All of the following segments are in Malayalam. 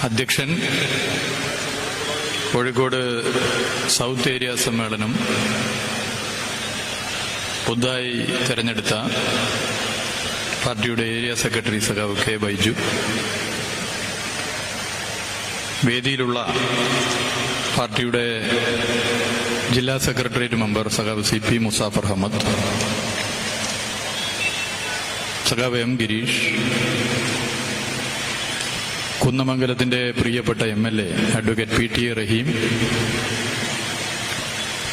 അധ്യക്ഷൻ കോഴിക്കോട് സൗത്ത് ഏരിയ സമ്മേളനം പുതുതായി തെരഞ്ഞെടുത്ത പാർട്ടിയുടെ ഏരിയ സെക്രട്ടറി സഖാവ് കെ ബൈജു, വേദിയിലുള്ള പാർട്ടിയുടെ ജില്ലാ സെക്രട്ടേറിയറ്റ് മെമ്പർ സഖാവ് CP മുസാഫർ അഹമ്മദ്, സഖാവ് M ഗിരീഷ്, കുന്നമംഗലത്തിന്റെ പ്രിയപ്പെട്ട MLA അഡ്വക്കേറ്റ് PTA റഹീം,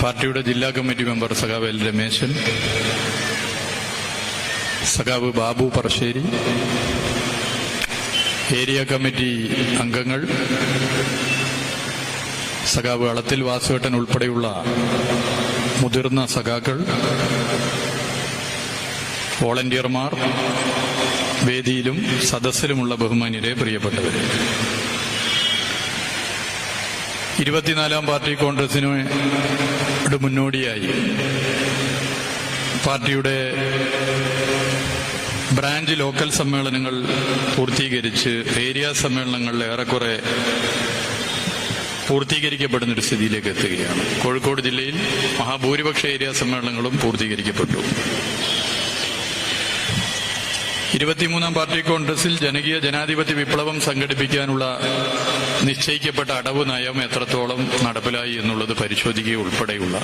പാർട്ടിയുടെ ജില്ലാ കമ്മിറ്റി മെമ്പർ സഖാവ് L രമേശൻ, സഖാവ് ബാബു പറശ്ശേരി, ഏരിയ കമ്മിറ്റി അംഗങ്ങൾ, സഖാവ് അളത്തിൽ വാസുവേട്ടൻ ഉൾപ്പെടെയുള്ള മുതിർന്ന സഖാക്കൾ, വോളണ്ടിയർമാർ, വേദിയിലും സദസ്സിലുമുള്ള ബഹുമാന്യരെ, പ്രിയപ്പെട്ടവരെ, 24ാം പാർട്ടി കോൺഗ്രസിന് മുന്നോടിയായി പാർട്ടിയുടെ ബ്രാഞ്ച് ലോക്കൽ സമ്മേളനങ്ങൾ പൂർത്തീകരിച്ച് ഏരിയ സമ്മേളനങ്ങൾ ഏറെക്കുറെ പൂർത്തീകരിക്കപ്പെടുന്നൊരു സ്ഥിതിയിലേക്ക് എത്തുകയാണ്. കോഴിക്കോട് ജില്ലയിൽ മഹാഭൂരിപക്ഷ ഏരിയ സമ്മേളനങ്ങളും പൂർത്തീകരിക്കപ്പെട്ടു. 23ാം പാർട്ടി കോൺഗ്രസിൽ ജനകീയ ജനാധിപത്യ വിപ്ലവം സംഘടിപ്പിക്കാനുള്ള നിശ്ചയിക്കപ്പെട്ട അടവ് നയം എത്രത്തോളം നടപ്പിലായി എന്നുള്ളത് പരിശോധിക്കുക ഉൾപ്പെടെയുള്ള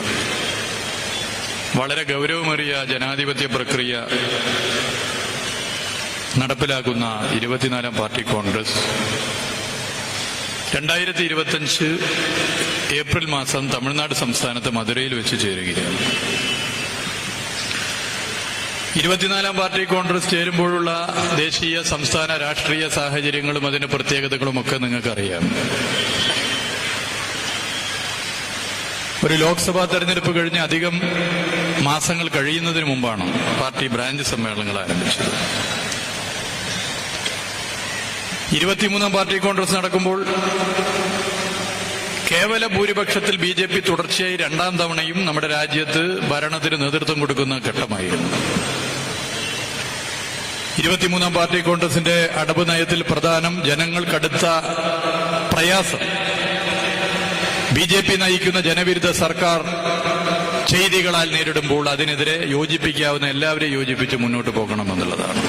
വളരെ ഗൗരവമേറിയ ജനാധിപത്യ പ്രക്രിയ നടപ്പിലാക്കുന്ന 24ാം പാർട്ടി കോൺഗ്രസ് 2025 ഏപ്രിൽ മാസം തമിഴ്നാട് സംസ്ഥാനത്ത് മധുരയിൽ വെച്ച് ചേരുകയാണ്. 24ാം പാർട്ടി കോൺഗ്രസ് ചേരുമ്പോഴുള്ള ദേശീയ സംസ്ഥാന രാഷ്ട്രീയ സാഹചര്യങ്ങളും അതിന്റെ പ്രത്യേകതകളുമൊക്കെ നിങ്ങൾക്കറിയാം. ഒരു ലോക്സഭാ തെരഞ്ഞെടുപ്പ് കഴിഞ്ഞ് അധികം മാസങ്ങൾ കഴിയുന്നതിന് മുമ്പാണ് പാർട്ടി ബ്രാഞ്ച് സമ്മേളനങ്ങൾ ആരംഭിച്ചത്. 23ാം പാർട്ടി കോൺഗ്രസ് നടക്കുമ്പോൾ കേവല ഭൂരിപക്ഷത്തിൽ BJP തുടർച്ചയായി 2ാം തവണയും നമ്മുടെ രാജ്യത്ത് ഭരണത്തിന് നേതൃത്വം കൊടുക്കുന്ന ഘട്ടമായിരുന്നു. 23ാം പാർട്ടി കോൺഗ്രസിന്റെ അടവ് നയത്തിൽ പ്രധാനം ജനങ്ങൾക്കടുത്ത പ്രയാസം BJP നയിക്കുന്ന ജനവിരുദ്ധ സർക്കാർ ചെയ്തികളാൽ നേരിടുമ്പോൾ അതിനെതിരെ യോജിപ്പിക്കാവുന്ന എല്ലാവരെയും യോജിപ്പിച്ച് മുന്നോട്ട് പോകണമെന്നുള്ളതാണ്.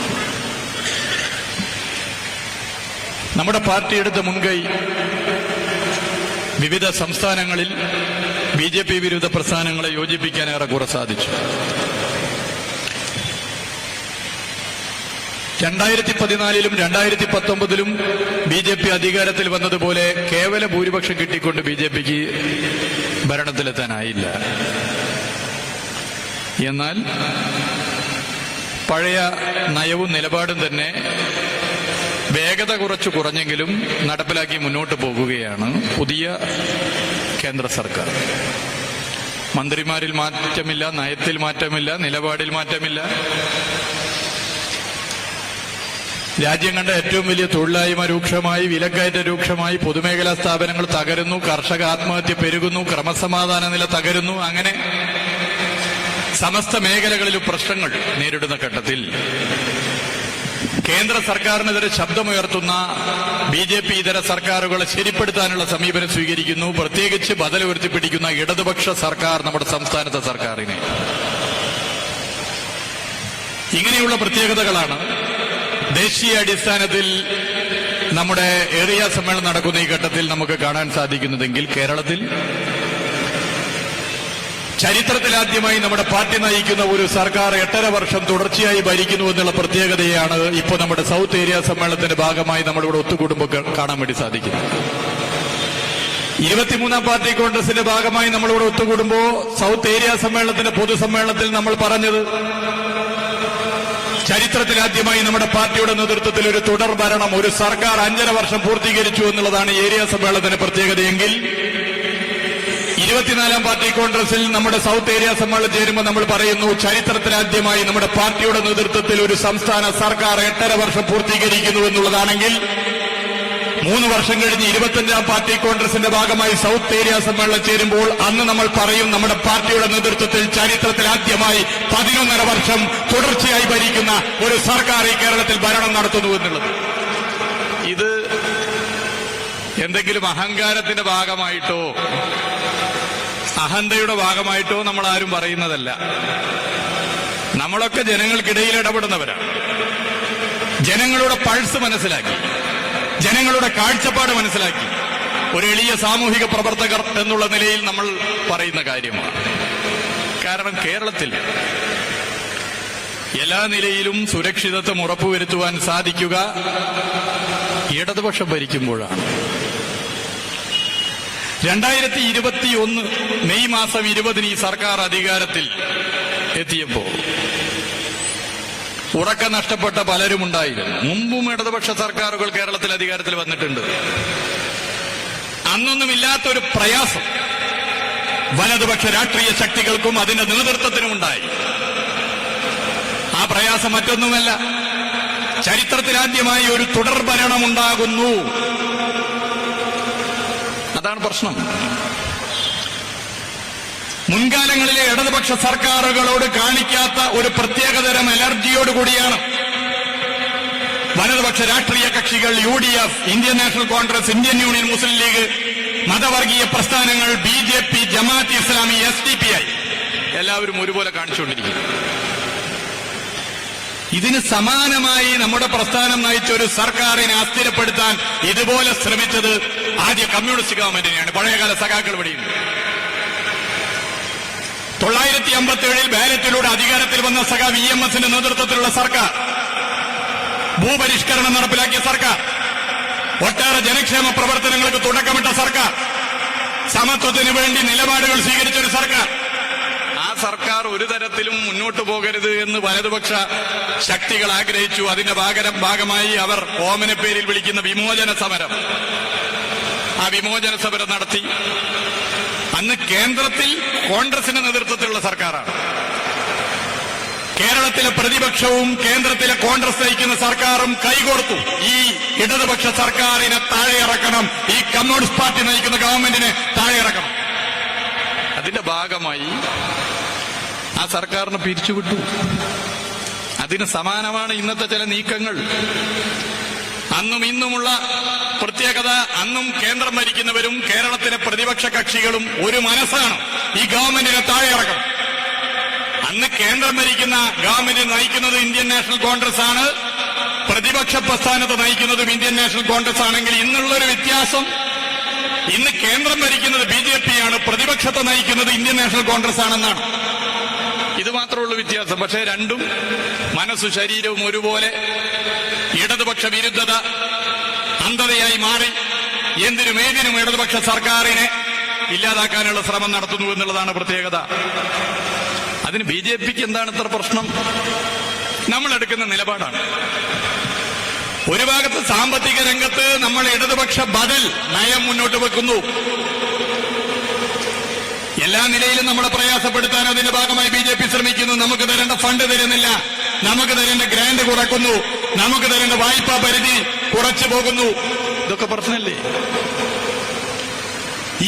നമ്മുടെ പാർട്ടി എടുത്ത മുൻകൈ വിവിധ സംസ്ഥാനങ്ങളിൽ BJP വിരുദ്ധ പ്രസ്ഥാനങ്ങളെ യോജിപ്പിക്കാൻ ഏറെക്കുറെ സാധിച്ചു. 2014ലും 2019ലും BJP അധികാരത്തിൽ വന്നതുപോലെ കേവല ഭൂരിപക്ഷം കിട്ടിക്കൊണ്ട് BJPക്ക് ഭരണത്തിലെത്താനായില്ല. എന്നാൽ പഴയ നയവും നിലപാടും തന്നെ വേഗത കുറഞ്ഞെങ്കിലും നടപ്പിലാക്കി മുന്നോട്ട് പോകുകയാണ് പുതിയ കേന്ദ്ര സർക്കാർ. മന്ത്രിമാരിൽ മാറ്റമില്ല, നയത്തിൽ മാറ്റമില്ല, നിലപാടിൽ മാറ്റമില്ല. രാജ്യം കണ്ട ഏറ്റവും വലിയ തൊഴിലില്ലായ്മ രൂക്ഷമായി, വിലക്കയറ്റ രൂക്ഷമായി, പൊതുമേഖലാ സ്ഥാപനങ്ങൾ തകരുന്നു, കർഷക ആത്മഹത്യ പെരുകുന്നു, ക്രമസമാധാന നില തകരുന്നു. അങ്ങനെ സമസ്ത മേഖലകളിലും പ്രശ്നങ്ങൾ നേരിടുന്ന ഘട്ടത്തിൽ കേന്ദ്ര സർക്കാരിനെതിരെ ശബ്ദമുയർത്തുന്ന BJP ഇതര സർക്കാരുകളെ ശരിപ്പെടുത്താനുള്ള സമീപനം സ്വീകരിക്കുന്നു. പ്രത്യേകിച്ച് ബദൽ ഉയർത്തിപ്പിടിക്കുന്ന ഇടതുപക്ഷ സർക്കാർ നമ്മുടെ സംസ്ഥാനത്തെ സർക്കാരിനെ. ഇങ്ങനെയുള്ള പ്രത്യേകതകളാണ് ദേശീയ അടിസ്ഥാനത്തിൽ നമ്മുടെ ഏരിയ സമ്മേളനം നടക്കുന്ന ഈ ഘട്ടത്തിൽ നമുക്ക് കാണാൻ സാധിക്കുന്നതെങ്കിൽ കേരളത്തിൽ ചരിത്രത്തിലാദ്യമായി നമ്മുടെ പാർട്ടി നയിക്കുന്ന ഒരു സർക്കാർ 8.5 വർഷം തുടർച്ചയായി ഭരിക്കുന്നു എന്നുള്ള പ്രത്യേകതയാണ് ഇപ്പോൾ നമ്മുടെ സൗത്ത് ഏരിയ സമ്മേളനത്തിന്റെ ഭാഗമായി നമ്മളിവിടെ ഒത്തുകൂടുമ്പോൾ കാണാൻ വേണ്ടി സാധിക്കുന്നത്. 23ാം പാർട്ടി കോൺഗ്രസിന്റെ ഭാഗമായി നമ്മളിവിടെ ഒത്തുകൂടുമ്പോൾ സൗത്ത് ഏരിയ സമ്മേളനത്തിന്റെ പൊതുസമ്മേളനത്തിൽ നമ്മൾ പറഞ്ഞത് ചരിത്രത്തിലാദ്യമായി നമ്മുടെ പാർട്ടിയുടെ നേതൃത്വത്തിൽ ഒരു തുടർ ഭരണം, ഒരു സർക്കാർ 5.5 വർഷം പൂർത്തീകരിച്ചു എന്നുള്ളതാണ് ഏരിയ സമ്മേളനത്തിന്റെ പ്രത്യേകതയെങ്കിൽ 24ാം പാർട്ടി കോൺഗ്രസിൽ നമ്മുടെ സൗത്ത് ഏരിയ സമ്മേളനം ചേരുമ്പോൾ നമ്മൾ പറയുന്നു ചരിത്രത്തിലാദ്യമായി നമ്മുടെ പാർട്ടിയുടെ നേതൃത്വത്തിൽ ഒരു സംസ്ഥാന സർക്കാർ 8.5 വർഷം പൂർത്തീകരിക്കുന്നു എന്നുള്ളതാണെങ്കിൽ 3 വർഷം കഴിഞ്ഞ് 25ാം പാർട്ടി കോൺഗ്രസിന്റെ ഭാഗമായി സൗത്ത് ഏരിയ സമ്മേളനം ചേരുമ്പോൾ അന്ന് നമ്മൾ പറയും നമ്മുടെ പാർട്ടിയുടെ നേതൃത്വത്തിൽ ചരിത്രത്തിലാദ്യമായി 11.5 വർഷം തുടർച്ചയായി ഭരിക്കുന്ന ഒരു സർക്കാർ ഈ കേരളത്തിൽ ഭരണം നടത്തുന്നു എന്നുള്ളത്. ഇത് എന്തെങ്കിലും അഹങ്കാരത്തിന്റെ ഭാഗമായിട്ടോ അഹന്തയുടെ ഭാഗമായിട്ടോ നമ്മൾ ആരും പറയുന്നതല്ല. നമ്മളൊക്കെ ജനങ്ങൾക്കിടയിൽ ഇടപെടുന്നവരാണ്. ജനങ്ങളുടെ പൾസ് മനസ്സിലാക്കി, ജനങ്ങളുടെ കാഴ്ചപ്പാട് മനസ്സിലാക്കി ഒരു എളിയ സാമൂഹിക പ്രവർത്തകർ എന്നുള്ള നിലയിൽ നമ്മൾ പറയുന്ന കാര്യമാണ്. കാരണം കേരളത്തിൽ എല്ലാ നിലയിലും സുരക്ഷിതത്വം ഉറപ്പുവരുത്തുവാൻ സാധിക്കുക ഇടതുപക്ഷം ഭരിക്കുമ്പോഴാണ്. 2021 മെയ് മാസം 20 ഈ സർക്കാർ അധികാരത്തിൽ എത്തിയപ്പോൾ ഉറക്കം നഷ്ടപ്പെട്ട പലരും ഉണ്ടായിരുന്നു. മുമ്പും ഇടതുപക്ഷ സർക്കാരുകൾ കേരളത്തിൽ അധികാരത്തിൽ വന്നിട്ടുണ്ട്. അന്നൊന്നുമില്ലാത്തൊരു പ്രയാസം വലതുപക്ഷ രാഷ്ട്രീയ ശക്തികൾക്കും അതിന്റെ നേതൃത്വത്തിനും ഉണ്ടായി. ആ പ്രയാസം മറ്റൊന്നുമല്ല, ചരിത്രത്തിലാദ്യമായി ഒരു തുടർഭരണമുണ്ടാകുന്നു. അതാണ് പ്രശ്നം. മുൻകാലങ്ങളിലെ ഇടതുപക്ഷ സർക്കാരുകളോട് കാണിക്കാത്ത ഒരു പ്രത്യേകതരം അലർജിയോടുകൂടിയാണ് വലതുപക്ഷ രാഷ്ട്രീയ കക്ഷികൾ, UDF, Indian National Congress, Indian Union Muslim League, മതവർഗീയ പ്രസ്ഥാനങ്ങൾ, BJP, ജമാഅത്ത് ഇസ്ലാമി, SDPI എല്ലാവരും ഒരുപോലെ കാണിച്ചുകൊണ്ടിരിക്കുന്നു. ഇതിന് സമാനമായി നമ്മുടെ പ്രസ്ഥാനം നയിച്ച ഒരു സർക്കാരിനെ അസ്ഥിരപ്പെടുത്താൻ ഇതുപോലെ ശ്രമിച്ചത് ആദ്യ കമ്മ്യൂണിസ്റ്റ് ഗവൺമെന്റിനെയാണ്. പഴയകാല സഖാക്കൾ ഇവിടെയുണ്ട്. 957 ബാലറ്റിലൂടെ അധികാരത്തിൽ വന്ന സഖാ VMSന്റെ നേതൃത്വത്തിലുള്ള സർക്കാർ, ഭൂപരിഷ്കരണം നടപ്പിലാക്കിയ സർക്കാർ, ഒട്ടേറെ ജനക്ഷേമ പ്രവർത്തനങ്ങൾക്ക് തുടക്കമിട്ട സർക്കാർ, സമത്വത്തിന് വേണ്ടി നിലപാടുകൾ സ്വീകരിച്ചൊരു സർക്കാർ. ആ സർക്കാർ ഒരു തരത്തിലും മുന്നോട്ടു പോകരുത് എന്ന് വലതുപക്ഷ ശക്തികൾ ആഗ്രഹിച്ചു. അതിന്റെ ഭാഗമായി അവർ ഓമന പേരിൽ വിളിക്കുന്ന വിമോചന സമരം, ആ വിമോചന സമരം നടത്തി. അന്ന് കേന്ദ്രത്തിൽ കോൺഗ്രസിന്റെ നേതൃത്വത്തിലുള്ള സർക്കാരാണ്. കേരളത്തിലെ പ്രതിപക്ഷവും കേന്ദ്രത്തിലെ കോൺഗ്രസ് നയിക്കുന്ന സർക്കാരും കൈകോർത്തു. ഈ ഇടതുപക്ഷ സർക്കാരിനെ താഴെയിറക്കണം, ഈ കമ്മ്യൂണിസ്റ്റ് പാർട്ടി നയിക്കുന്ന ഗവൺമെന്റിനെ താഴെയിറക്കണം. അതിന്റെ ഭാഗമായി ആ സർക്കാരിനെ പിരിച്ചുവിട്ടു. അതിന് സമാനമാണ് ഇന്നത്തെ ചില നീക്കങ്ങൾ. അന്നും ഇന്നുമുള്ള പ്രത്യേകത, അന്നും കേന്ദ്രം ഭരിക്കുന്നവരും കേരളത്തിലെ പ്രതിപക്ഷ കക്ഷികളും ഒരു മനസ്സാണ് ഈ ഗവൺമെന്റിനെ താഴെയിറക്കണം. അന്ന് കേന്ദ്രം ഭരിക്കുന്ന ഗവൺമെന്റ് നയിക്കുന്നത് ഇന്ത്യൻ നാഷണൽ കോൺഗ്രസ് ആണ്, പ്രതിപക്ഷ പ്രസ്ഥാനത്ത് നയിക്കുന്നതും ഇന്ത്യൻ നാഷണൽ കോൺഗ്രസ് ആണെങ്കിൽ ഇന്നുള്ളൊരു വ്യത്യാസം, ഇന്ന് കേന്ദ്രം ഭരിക്കുന്നത് BJP ആണ്, പ്രതിപക്ഷത്തെ നയിക്കുന്നത് ഇന്ത്യൻ നാഷണൽ കോൺഗ്രസ് ആണെന്നാണ്. ഇത് മാത്രമുള്ള വ്യത്യാസം. പക്ഷേ രണ്ടും മനസ്സു ശരീരവും ഒരുപോലെ ഇടതുപക്ഷ വിരുദ്ധത അന്ധതയായി മാറി എന്തിനും ഏതിനും ഇടതുപക്ഷ സർക്കാരിനെ ഇല്ലാതാക്കാനുള്ള ശ്രമം നടത്തുന്നു എന്നുള്ളതാണ് പ്രത്യേകത. അതിന് BJPക്ക് എന്താണ് ഇത്ര പ്രശ്നം? നമ്മൾ എടുക്കുന്ന നിലപാടാണ്. ഒരു ഭാഗത്ത് സാമ്പത്തിക രംഗത്ത് നമ്മൾ ഇടതുപക്ഷ ബദൽ നയം മുന്നോട്ട് വെക്കുന്നു. എല്ലാ നിലയിലും നമ്മളെ പ്രയാസപ്പെടുത്താൻ അതിന്റെ ഭാഗമായി BJP ശ്രമിക്കുന്നു. നമുക്ക് തരേണ്ട ഫണ്ട് തരുന്നില്ല, നമുക്ക് തരേണ്ട ഗ്രാന്റ് കുറക്കുന്നു, നമുക്ക് തരേണ്ട വായ്പാ പരിധി കുറച്ചു പോകുന്നു. ഇതൊക്കെ പ്രശ്നമല്ലേ?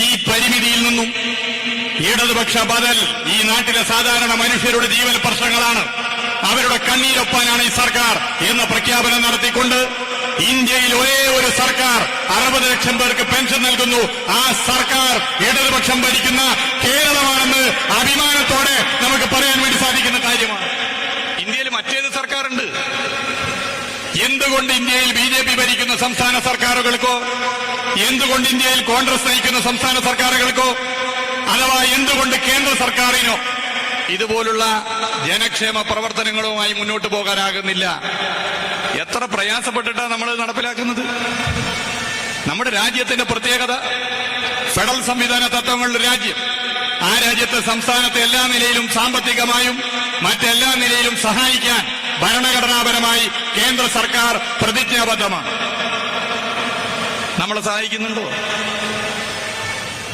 ഈ പരിമിതിയിൽ നിന്നും ഇടതുപക്ഷ ബദൽ ഈ നാട്ടിലെ സാധാരണ മനുഷ്യരുടെ ജീവൽ പ്രശ്നങ്ങളാണ്, അവരുടെ കണ്ണീരൊപ്പാനാണ് ഈ സർക്കാർ എന്ന പ്രഖ്യാപനം നടത്തിക്കൊണ്ട് ഇന്ത്യയിൽ ഒരേ ഒരു സർക്കാർ 60 ലക്ഷം പേർക്ക് പെൻഷൻ നൽകുന്നു. ആ സർക്കാർ ഇടതുപക്ഷം ഭരിക്കുന്ന കേരളമാണെന്ന് അഭിമാനത്തോടെ നമുക്ക് പറയാൻ വേണ്ടി സാധിക്കുന്ന കാര്യമാണ്. ഇന്ത്യയിൽ മറ്റേത് സർക്കാരുണ്ട്? എന്തുകൊണ്ട് ഇന്ത്യയിൽ BJP ഭരിക്കുന്ന സംസ്ഥാന സർക്കാരുകൾക്കോ, എന്തുകൊണ്ട് ഇന്ത്യയിൽ കോൺഗ്രസ് നയിക്കുന്ന സംസ്ഥാന സർക്കാരുകൾക്കോ, അഥവാ എന്തുകൊണ്ട് കേന്ദ്ര സർക്കാരിനോ ഇതുപോലുള്ള ജനക്ഷേമ പ്രവർത്തനങ്ങളുമായി മുന്നോട്ട് പോകാനാകുന്നില്ല? എത്ര പ്രയാസപ്പെട്ടിട്ടാണ് നമ്മൾ നടപ്പിലാക്കുന്നത്? നമ്മുടെ രാജ്യത്തിന്റെ പ്രത്യേകത, ഫെഡറൽ സംവിധാന തത്വങ്ങളുടെ രാജ്യം. ആ രാജ്യത്തെ സംസ്ഥാനത്തെ എല്ലാ നിലയിലും സാമ്പത്തികമായും മറ്റെല്ലാ നിലയിലും സഹായിക്കാൻ ഭരണഘടനാപരമായി കേന്ദ്ര സർക്കാർ പ്രതിജ്ഞാബദ്ധമാണ്. നമ്മളെ സഹായിക്കുന്നുണ്ടോ?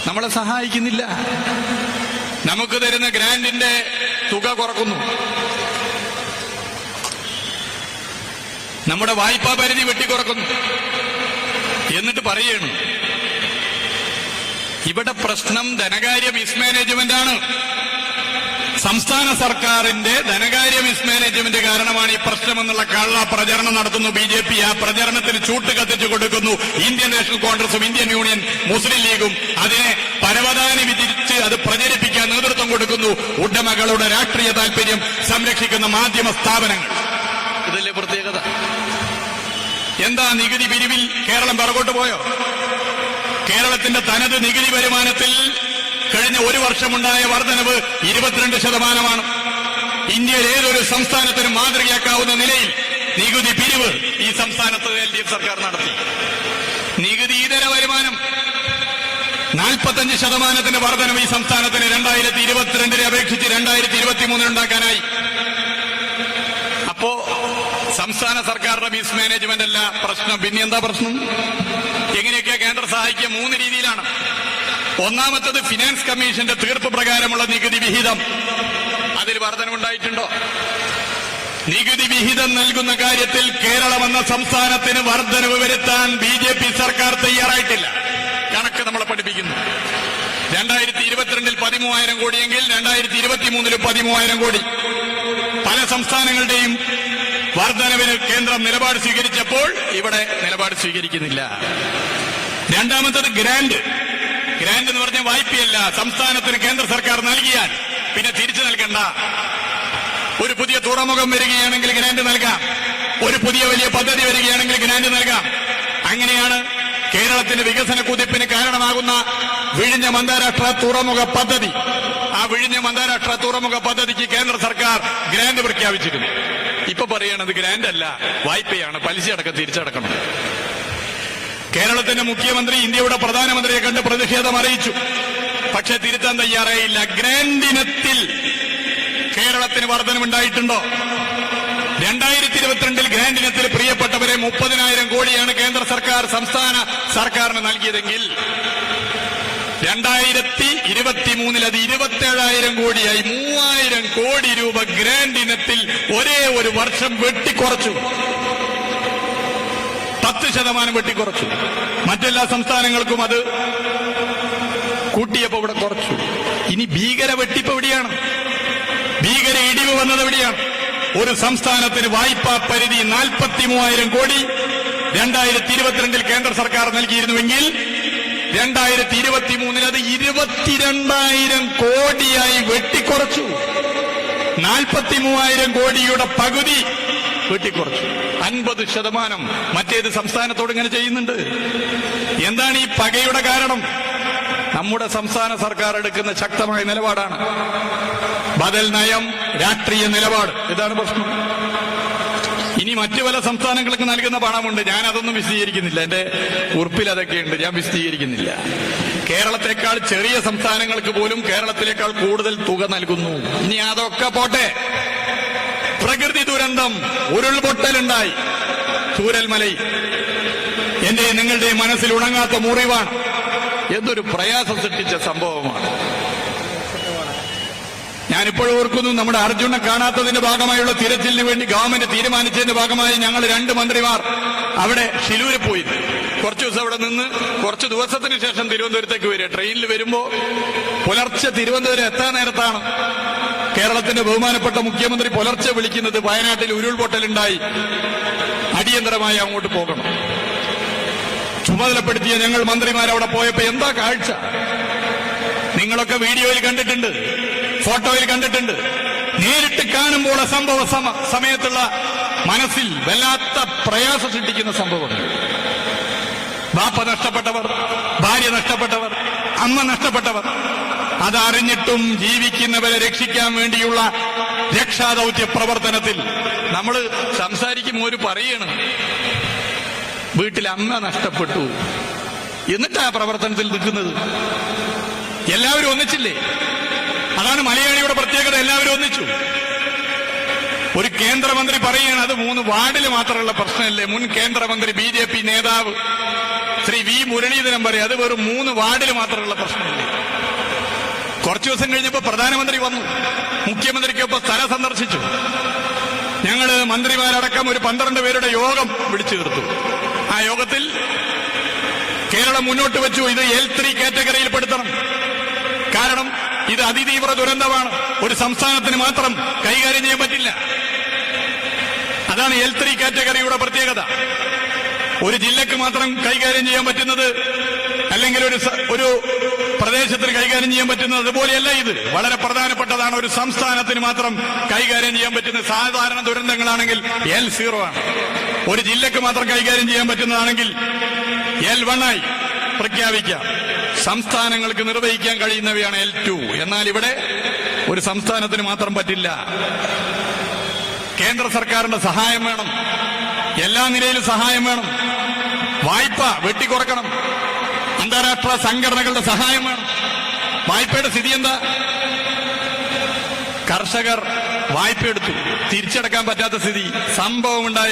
നമ്മളെ സഹായിക്കുന്നില്ല. നമുക്ക് തരുന്ന ഗ്രാന്റിന്റെ തുക കുറക്കുന്നു, നമ്മുടെ വായ്പാ പരിധി വെട്ടിക്കുറക്കുന്നു. എന്നിട്ട് പറയുകയാണ് ഇവിടെ പ്രശ്നം ധനകാര്യ മിസ്മാനേജ്മെന്റാണ്, സംസ്ഥാന സർക്കാരിന്റെ ധനകാര്യ മിസ്മാനേജ്മെന്റ് കാരണമാണ് ഈ പ്രശ്നമെന്നുള്ള കള്ള പ്രചരണം നടത്തുന്നു BJP. ആ പ്രചരണത്തിന് ചൂട്ട് കത്തിച്ചു കൊടുക്കുന്നു ഇന്ത്യൻ നാഷണൽ കോൺഗ്രസും ഇന്ത്യൻ യൂണിയൻ മുസ്ലിം ലീഗും. അതിനെ പരവതാനി വിധിച്ച് അത് പ്രചരിപ്പിക്കാൻ നേതൃത്വം കൊടുക്കുന്നു ഉടമകളുടെ രാഷ്ട്രീയ താൽപര്യം സംരക്ഷിക്കുന്ന മാധ്യമ സ്ഥാപനങ്ങൾ. ഇതിലെ പ്രത്യേകത എന്താ? നികുതി പിരിവിൽ കേരളം പിറകോട്ട് പോയോ? കേരളത്തിന്റെ തനത് നികുതി വരുമാനത്തിൽ കഴിഞ്ഞ ഒരു വർഷമുണ്ടായ വർധനവ് 22%. ഇന്ത്യയിൽ ഏതൊരു സംസ്ഥാനത്തിനും മാതൃകയാക്കാവുന്ന നിലയിൽ നികുതി പിരിവ് ഈ സംസ്ഥാനത്ത് LDF സർക്കാർ നടത്തി. നികുതി ഇതര വരുമാനം 45% വർധനവ് ഈ സംസ്ഥാനത്തിന് 2022 അപേക്ഷിച്ച് 2023 ഉണ്ടാക്കാനായി. അപ്പോ സംസ്ഥാന സർക്കാരിന്റെ മിസ്മാനേജ്മെന്റ് അല്ല പ്രശ്നം. പിന്നെ എന്താ പ്രശ്നം? എങ്ങനെയൊക്കെയാ കേന്ദ്ര സഹായിക്കുക? 3 രീതിയിലാണ്. ഒന്നാമത്തത് ഫിനാൻസ് കമ്മീഷന്റെ തീർപ്പ് പ്രകാരമുള്ള നികുതി വിഹിതം. അതിൽ വർധനവുണ്ടായിട്ടുണ്ടോ? നികുതി വിഹിതം നൽകുന്ന കാര്യത്തിൽ കേരളം എന്ന സംസ്ഥാനത്തിന് വർധനവ് വരുത്താൻ BJP സർക്കാർ തയ്യാറായിട്ടില്ല. കണക്ക് നമ്മളെ പഠിപ്പിക്കുന്നു. 2022 13,000 കോടിയെങ്കിൽ 2023 13,000 കോടി. പല സംസ്ഥാനങ്ങളുടെയും വർധനവിന് കേന്ദ്രം നിലപാട് സ്വീകരിച്ചപ്പോൾ ഇവിടെ നിലപാട് സ്വീകരിക്കുന്നില്ല. രണ്ടാമത്തത് ഗ്രാന്റ്. ഗ്രാന്റ് എന്ന് പറഞ്ഞ വായ്പയല്ല. സംസ്ഥാനത്തിന് കേന്ദ്ര സർക്കാർ നൽകിയാൽ പിന്നെ തിരിച്ചു നൽകണ്ട. ഒരു പുതിയ തുറമുഖം വരികയാണെങ്കിൽ ഗ്രാന്റ് നൽകാം. ഒരു പുതിയ വലിയ പദ്ധതി വരികയാണെങ്കിൽ ഗ്രാന്റ് നൽകാം. അങ്ങനെയാണ് കേരളത്തിന്റെ വികസന കുതിപ്പിന് കാരണമാകുന്ന വിഴിഞ്ഞം അന്താരാഷ്ട്ര തുറമുഖ പദ്ധതി. ആ വിഴിഞ്ഞം അന്താരാഷ്ട്ര തുറമുഖ പദ്ധതിക്ക് കേന്ദ്ര സർക്കാർ ഗ്രാന്റ് പ്രഖ്യാപിച്ചിരുന്നു. ഇപ്പൊ പറയണത് ഗ്രാന്റ് അല്ല, വായ്പയാണ്. പലിശ അടക്കം തിരിച്ചടക്കണം. കേരളത്തിന്റെ മുഖ്യമന്ത്രി ഇന്ത്യയുടെ പ്രധാനമന്ത്രിയെ കണ്ട് പ്രതിഷേധം അറിയിച്ചു. പക്ഷെ തിരുത്താൻ തയ്യാറായില്ല. ഗ്രാന്റ് ഇനത്തിൽ കേരളത്തിന് വർധനമുണ്ടായിട്ടുണ്ടോ? 2022 ഗ്രാന്റ് ഇനത്തിൽ പ്രിയപ്പെട്ടവരെ 30,000 കോടിയാണ് കേന്ദ്ര സർക്കാർ സംസ്ഥാന സർക്കാരിന് നൽകിയതെങ്കിൽ 2023 അത് 27,000 കോടിയായി. 3,000 കോടി രൂപ ഗ്രാന്റ് ഇനത്തിൽ ഒരേ ഒരു വർഷം വെട്ടിക്കുറച്ചു. 10% വെട്ടിക്കുറച്ചു. മറ്റെല്ലാ സംസ്ഥാനങ്ങൾക്കും അത് കൂട്ടിയപ്പോ ഇവിടെ കുറച്ചു. ഇനി ഭീകര വെട്ടിപ്പ് എവിടെയാണ്? ഭീകര ഇടിവ് വന്നത് എവിടെയാണ്? ഒരു സംസ്ഥാനത്തിന് വായ്പാ പരിധി 43,000 കോടി 2022 കേന്ദ്ര സർക്കാർ നൽകിയിരുന്നുവെങ്കിൽ 2023 അത് 22,000 കോടിയായി വെട്ടിക്കുറച്ചു. 43,000 കോടിയുടെ പകുതി വെട്ടിക്കുറച്ചു. 50%. മറ്റേത് സംസ്ഥാനത്തോട് ഇങ്ങനെ ചെയ്യുന്നുണ്ട്? എന്താണ് ഈ പകയുടെ കാരണം? നമ്മുടെ സംസ്ഥാന സർക്കാർ എടുക്കുന്ന ശക്തമായ നിലപാടാണ്. ബദൽ നയം, രാഷ്ട്രീയ നിലപാട്. ഇതാണ് പ്രശ്നം. ഇനി മറ്റു പല സംസ്ഥാനങ്ങൾക്ക് നൽകുന്ന പണമുണ്ട്. ഞാൻ അതൊന്നും വിശദീകരിക്കുന്നില്ല. എന്റെ ഉറപ്പിൽ അതൊക്കെയുണ്ട്, ഞാൻ വിശദീകരിക്കുന്നില്ല. കേരളത്തെക്കാൾ ചെറിയ സംസ്ഥാനങ്ങൾക്ക് പോലും കേരളത്തിലേക്കാൾ കൂടുതൽ തുക നൽകുന്നു. ഇനി അതൊക്കെ പോട്ടെ. പ്രകൃതി ദുരന്തം, ഉരുൾപൊട്ടലുണ്ടായി ചൂരൽമലയിൽ. എന്റെ നിങ്ങളുടെ മനസ്സിൽ ഉണങ്ങാത്ത മുറിവാണ്. എന്തൊരു പ്രയാസം സൃഷ്ടിച്ച സംഭവമാണ്. ഞാനിപ്പോഴും ഓർക്കുന്നു, നമ്മുടെ അർജുനെ കാണാത്തതിന്റെ ഭാഗമായുള്ള തിരച്ചിലിന് വേണ്ടി ഗവൺമെന്റ് തീരുമാനിച്ചതിന്റെ ഭാഗമായി ഞങ്ങൾ 2 മന്ത്രിമാർ അവിടെ ഷിലൂരിൽ പോയി. കുറച്ചു ദിവസം അവിടെ നിന്ന് കുറച്ചു ദിവസത്തിന് ശേഷം തിരുവനന്തപുരത്തേക്ക് വരിക. ട്രെയിനിൽ വരുമ്പോ പുലർച്ചെ തിരുവനന്തപുരം എത്താൻ നേരത്താണ് കേരളത്തിന്റെ ബഹുമാനപ്പെട്ട മുഖ്യമന്ത്രി പുലർച്ചെ വിളിക്കുന്നത്, വയനാട്ടിൽ ഉരുൾപൊട്ടലുണ്ടായി, അടിയന്തരമായി അങ്ങോട്ട് പോകണം. ചുമതലപ്പെടുത്തിയ ഞങ്ങൾ മന്ത്രിമാർ അവിടെ പോയപ്പോ എന്താ കാഴ്ച? നിങ്ങളൊക്കെ വീഡിയോയിൽ കണ്ടിട്ടുണ്ട്, ഫോട്ടോയിൽ കണ്ടിട്ടുണ്ട്. നേരിട്ട് കാണുമ്പോൾ സംഭവ സമയത്തുള്ള മനസ്സിൽ വല്ലാത്ത പ്രയാസം സൃഷ്ടിക്കുന്ന സംഭവങ്ങൾ. ബാപ്പ നഷ്ടപ്പെട്ടവർ, ഭാര്യ നഷ്ടപ്പെട്ടവർ, അമ്മ നഷ്ടപ്പെട്ടവർ. അതറിഞ്ഞിട്ടും ജീവിക്കുന്നവരെ രക്ഷിക്കാൻ വേണ്ടിയുള്ള രക്ഷാദൌത്യ പ്രവർത്തനത്തിൽ നമ്മൾ സംസാരിക്കുമ്പോൾ ഒരു പറയണം, വീട്ടിൽ അമ്മ നഷ്ടപ്പെട്ടു, എന്നിട്ടാ പ്രവർത്തനത്തിൽ നിൽക്കുന്നത്. എല്ലാവരും ഒന്നിച്ചില്ലേ? അതാണ് മലയാളിയുടെ പ്രത്യേകത. എല്ലാവരും ഒന്നിച്ചു. ഒരു കേന്ദ്രമന്ത്രി പറയുകയാണ് അത് 3 വാർഡിൽ മാത്രമുള്ള പ്രശ്നമല്ലേ. മുൻ കേന്ദ്രമന്ത്രി BJP നേതാവ് ശ്രീ V. മുരളീധരൻ പറയും അത് വെറും 3 വാർഡിൽ മാത്രമുള്ള പ്രശ്നമല്ലേ. കുറച്ചു ദിവസം കഴിഞ്ഞപ്പോൾ പ്രധാനമന്ത്രി വന്നു, മുഖ്യമന്ത്രിക്കൊപ്പം സ്ഥലം സന്ദർശിച്ചു. ഞങ്ങള് മന്ത്രിമാരടക്കം ഒരു 12 പേരുടെ യോഗം വിളിച്ചു ചേർത്തു. ആ യോഗത്തിൽ കേരളം മുന്നോട്ട് വെച്ചു ഇത് L3 കാറ്റഗറിയിൽ പെടുത്തണം. കാരണം ഇത് അതിതീവ്ര ദുരന്തമാണ്. ഒരു സംസ്ഥാനത്തിന് മാത്രം കൈകാര്യം ചെയ്യാൻ പറ്റില്ല. അതാണ് L3 കാറ്റഗറിയുടെ പ്രത്യേകത. ഒരു ജില്ലക്ക് മാത്രം കൈകാര്യം ചെയ്യാൻ പറ്റുന്നത്, അല്ലെങ്കിൽ ഒരു പ്രദേശത്തിന് കൈകാര്യം ചെയ്യാൻ പറ്റുന്നത് അതുപോലെയല്ല. ഇത് വളരെ പ്രധാനപ്പെട്ടതാണ്. ഒരു സംസ്ഥാനത്തിന് മാത്രം കൈകാര്യം ചെയ്യാൻ പറ്റുന്ന സാധാരണ ദുരന്തങ്ങളാണെങ്കിൽ L0 ആണ്. ഒരു ജില്ലക്ക് മാത്രം കൈകാര്യം ചെയ്യാൻ പറ്റുന്നതാണെങ്കിൽ L1 ആയി പ്രഖ്യാപിക്കാം. സംസ്ഥാനങ്ങൾക്ക് നിർവഹിക്കാൻ കഴിയുന്നവയാണ് L2. എന്നാൽ ഇവിടെ ഒരു സംസ്ഥാനത്തിന് മാത്രം പറ്റില്ല. കേന്ദ്ര സർക്കാരിന്റെ സഹായം വേണം. എല്ലാ നിലയിലും സഹായം വേണം. വായ്പ വെട്ടിക്കുറക്കണം. അന്താരാഷ്ട്ര സംഘടനകളുടെ സഹായം വേണം. വായ്പയുടെ സ്ഥിതി എന്താ? കർഷകർ വായ്പ എടുത്തു, തിരിച്ചടക്കാൻ പറ്റാത്ത സ്ഥിതി. സംഭവമുണ്ടായ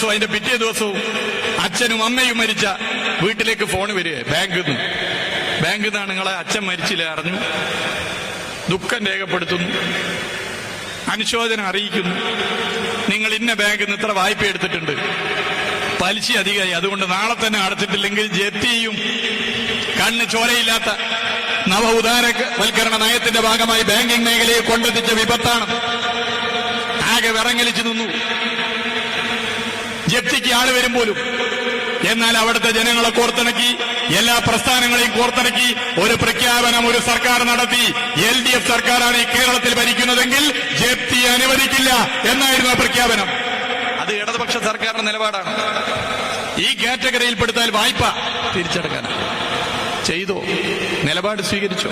അതിന്റെ പിറ്റേ ദിവസവും അച്ഛനും അമ്മയും മരിച്ച വീട്ടിലേക്ക് ഫോൺ വരിക ബാങ്കിൽ നിന്നാണ്. നിങ്ങളെ അച്ഛൻ മരിച്ചില്ല അറിഞ്ഞു, ദുഃഖം രേഖപ്പെടുത്തുന്നു, അനുശോചനം അറിയിക്കുന്നു, നിങ്ങൾ ഇന്ന ബാങ്കിൽ നിന്ന് ഇത്ര വായ്പ എടുത്തിട്ടുണ്ട്, പലിശ അധികമായി, അതുകൊണ്ട് നാളെ തന്നെ അടച്ചിട്ടില്ലെങ്കിൽ ജപ്തി ചെയ്യും. കണ്ണ് ചോരയില്ലാത്ത നവ ഉദാരവൽക്കരണ നയത്തിന്റെ ഭാഗമായി ബാങ്കിംഗ് മേഖലയെ കൊണ്ടെത്തിച്ച വിപത്താണ്. ആകെ വിറങ്ങലിച്ചു നിന്നു. ജപ്തിക്ക് ആള് വരും പോലും. എന്നാൽ അവിടുത്തെ ജനങ്ങളെ കോർത്തിണക്കി, എല്ലാ പ്രസ്ഥാനങ്ങളെയും കോർത്തിണക്കി ഒരു പ്രഖ്യാപനം ഒരു സർക്കാർ നടത്തി. LDF സർക്കാരാണ് ഈ കേരളത്തിൽ ഭരിക്കുന്നതെങ്കിൽ ജപ്തി അനുവദിക്കില്ല എന്നായിരുന്നു ആ പ്രഖ്യാപനം. അത് ഇടതുപക്ഷ സർക്കാരിന്റെ നിലപാടാണ്. ഈ കാറ്റഗറിയിൽപ്പെടുത്താൽ വായ്പ തിരിച്ചടക്കാനാണ്. ചെയ്തോ? നിലപാട് സ്വീകരിച്ചോ?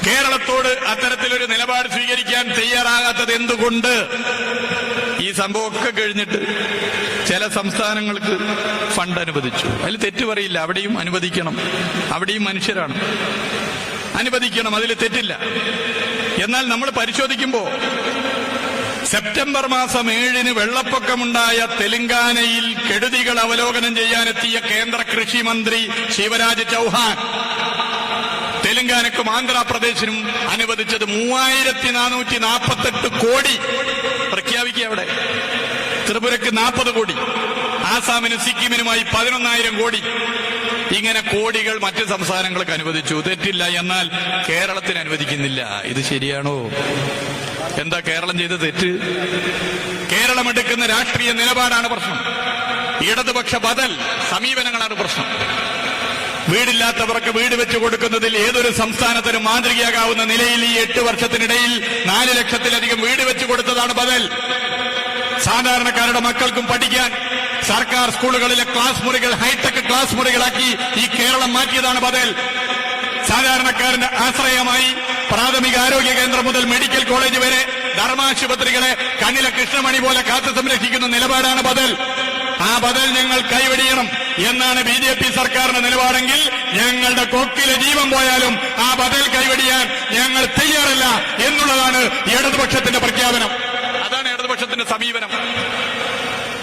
കേരളത്തോട് അത്തരത്തിലൊരു നിലപാട് സ്വീകരിക്കാൻ തയ്യാറാകാത്തത് എന്തുകൊണ്ട്? ഈ സംഭവമൊക്കെ കഴിഞ്ഞിട്ട് ചില സംസ്ഥാനങ്ങൾക്ക് ഫണ്ട് അനുവദിച്ചു. അതിൽ തെറ്റ് പറയില്ല. അവിടെയും അനുവദിക്കണം. അവിടെയും മനുഷ്യരാണ്, അനുവദിക്കണം. അതിൽ തെറ്റില്ല. എന്നാൽ നമ്മൾ പരിശോധിക്കുമ്പോൾ സെപ്റ്റംബർ മാസം 7 വെള്ളപ്പൊക്കമുണ്ടായ തെലങ്കാനയിൽ കെടുതികൾ അവലോകനം ചെയ്യാനെത്തിയ കേന്ദ്ര കൃഷി മന്ത്രി ശിവരാജ് ചൌഹാൻ തെലങ്കാനയ്ക്കും ആന്ധ്രാപ്രദേശിനും അനുവദിച്ചത് 3448 കോടി പ്രഖ്യാപിക്കുക. അവിടെ ത്രിപുരയ്ക്ക് 40 കോടി, ആസാമിനും സിക്കിമിനുമായി 11,000 കോടി. ഇങ്ങനെ കോടികൾ മറ്റ് സംസ്ഥാനങ്ങൾക്ക് അനുവദിച്ചു. തെറ്റില്ല. എന്നാൽ കേരളത്തിന് അനുവദിക്കുന്നില്ല. ഇത് ശരിയാണോ? എന്താ കേരളം ചെയ്ത തെറ്റ്? കേരളം എടുക്കുന്ന രാഷ്ട്രീയ നിലപാടാണ് പ്രശ്നം. ഇടതുപക്ഷ ബദൽ സമീപനങ്ങളാണ് പ്രശ്നം. വീടില്ലാത്തവർക്ക് വീട് വെച്ചു കൊടുക്കുന്നതിൽ ഏതൊരു സംസ്ഥാനത്തിനും മാതൃകയാകാവുന്ന നിലയിൽ ഈ 8 വർഷത്തിനിടയിൽ 4 ലക്ഷത്തിലധികം വീട് വെച്ചു കൊടുത്തതാണ് ബദൽ. സാധാരണക്കാരുടെ മക്കൾക്കും പഠിക്കാൻ സർക്കാർ സ്കൂളുകളിലെ ക്ലാസ് മുറികൾ ഹൈടെക് ക്ലാസ് മുറികളാക്കി ഈ കേരളം മാറ്റിയതാണ് ബദൽ. സാധാരണക്കാരന്റെ ആശ്രയമായി പ്രാഥമിക ആരോഗ്യ കേന്ദ്രം മുതൽ മെഡിക്കൽ കോളേജ് വരെ ധർമാശുപത്രികളെ കണ്ണിലെ കൃഷ്ണമണി പോലെ കാത്തു സംരക്ഷിക്കുന്ന നിലപാടാണ് ബദൽ. ആ ബദൽ ഞങ്ങൾ കൈവെടിയണം എന്നാണ് BJP സർക്കാരിന്റെ നിലപാടെങ്കിൽ ഞങ്ങളുടെ കൊക്കിലെ ജീവൻ പോയാലും ആ ബദൽ കൈവെടിയാൻ ഞങ്ങൾ തയ്യാറല്ല എന്നുള്ളതാണ് ഇടതുപക്ഷത്തിന്റെ പ്രഖ്യാപനം. അതാണ് ഇടതുപക്ഷത്തിന്റെ സമീപനം.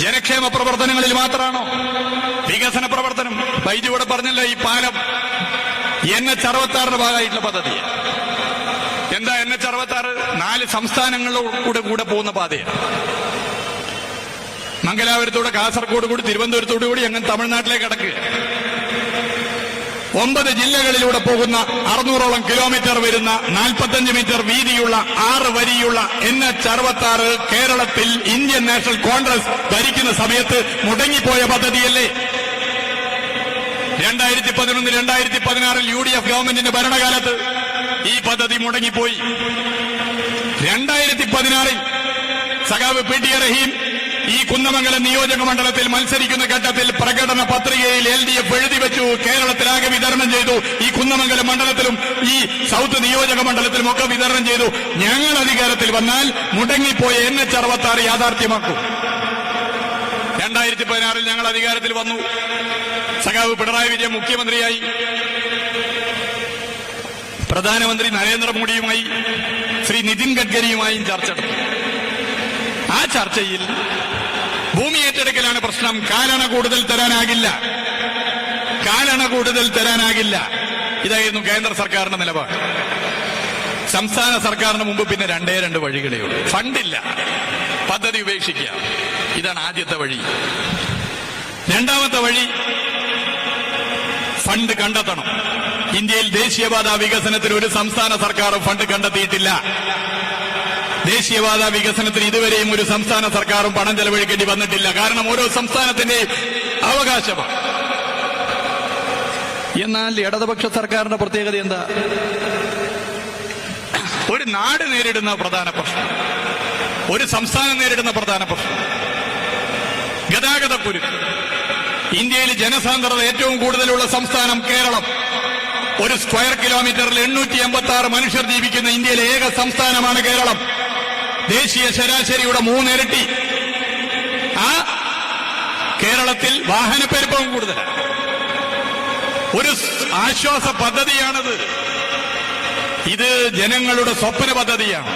ജനക്ഷേമ പ്രവർത്തനങ്ങളിൽ മാത്രമാണോ? വികസന പ്രവർത്തനം വൈദ്യുവിടെ പറഞ്ഞല്ലോ. ഈ പാലം NH66 ഭാഗമായിട്ടുള്ള പദ്ധതി. എന്താ NH66? 4 സംസ്ഥാനങ്ങളിലൂടെ പോകുന്ന പാതയാണ്. മംഗലാപുരത്തൂടെ, കാസർഗോഡ് കൂടി, തിരുവനന്തപുരത്തോടു കൂടി അങ്ങനെ തമിഴ്നാട്ടിലേക്ക് കടക്കുക. 9 ജില്ലകളിലൂടെ പോകുന്ന 600ഓളം കിലോമീറ്റർ വരുന്ന 45 മീറ്റർ വീതിയുള്ള 6 വരിയുള്ള NH66 കേരളത്തിൽ ഇന്ത്യൻ നാഷണൽ കോൺഗ്രസ് ഭരിക്കുന്ന സമയത്ത് മുടങ്ങിപ്പോയ പദ്ധതിയല്ലേ? 2011-2016 UDF ഗവൺമെന്റിന്റെ ഭരണകാലത്ത് ഈ പദ്ധതി മുടങ്ങിപ്പോയി. 2016 സഖാവ് PT റഹീം ഈ കുന്നമംഗലം നിയോജക മണ്ഡലത്തിൽ മത്സരിക്കുന്ന ഘട്ടത്തിൽ പ്രകടന പത്രികയിൽ LDF എഴുതി വെച്ചു, കേരളത്തിലാകെ വിതരണം ചെയ്തു. ഈ കുന്നമംഗലം മണ്ഡലത്തിലും ഈ സൗത്ത് നിയോജക മണ്ഡലത്തിലും ഒക്കെ വിതരണം ചെയ്തു. ഞങ്ങൾ അധികാരത്തിൽ വന്നാൽ മുടങ്ങിപ്പോയ NH66 യാഥാർത്ഥ്യമാക്കും. 2016 ഞങ്ങൾ അധികാരത്തിൽ വന്നു. സഖാവ് പിണറായി വിജയൻ മുഖ്യമന്ത്രിയായി. പ്രധാനമന്ത്രി നരേന്ദ്രമോദിയുമായി ശ്രീ നിതിൻ ഗഡ്കരിയുമായും ചർച്ച നടത്തി. ആ ചർച്ചയിൽ ഭൂമി ഏറ്റെടുക്കലാണ് പ്രശ്നം. കാലണ കൂടുതൽ തരാനാകില്ല. ഇതായിരുന്നു കേന്ദ്ര സർക്കാരിന്റെ നിലപാട്. സംസ്ഥാന സർക്കാരിന് മുമ്പ് പിന്നെ 2 വഴികളേ ഉള്ളൂ. ഫണ്ടില്ല, പദ്ധതി ഉപേക്ഷിക്കുക. ഇതാണ് ആദ്യത്തെ വഴി. രണ്ടാമത്തെ വഴി ഫണ്ട് കണ്ടെത്തണം. ഇന്ത്യയിൽ ദേശീയപാത വികസനത്തിന് ഒരു സംസ്ഥാന സർക്കാർ ഫണ്ട് കണ്ടെത്തിയിട്ടില്ല. ദേശീയപാത വികസനത്തിന് ഇതുവരെയും ഒരു സംസ്ഥാന സർക്കാരും പണം ചെലവഴിക്കേണ്ടി വന്നിട്ടില്ല. കാരണം ഓരോ സംസ്ഥാനത്തിന്റെയും അവകാശമാണ്. എന്നാൽ ഇടതുപക്ഷ സർക്കാരിന്റെ പ്രത്യേകത എന്താ? ഒരു നാട് നേരിടുന്ന പ്രധാന പ്രശ്നം, ഒരു സംസ്ഥാനം നേരിടുന്ന പ്രധാന പ്രശ്നം ഗതാഗതക്കുരുക്ക്. ഇന്ത്യയിൽ ജനസാന്ദ്രത ഏറ്റവും കൂടുതലുള്ള സംസ്ഥാനം കേരളം. ഒരു സ്ക്വയർ കിലോമീറ്ററിൽ 886 മനുഷ്യർ ജീവിക്കുന്ന ഇന്ത്യയിലെ ഏക സംസ്ഥാനമാണ് കേരളം. ദേശീയ ശരാശരിയുടെ 3 ഇരട്ടി. ആ കേരളത്തിൽ വാഹനപ്പെരുപ്പവും കൂടുതലാണ്. ഒരു ആശ്വാസ പദ്ധതിയാണത്. ഇത് ജനങ്ങളുടെ സ്വപ്ന പദ്ധതിയാണ്.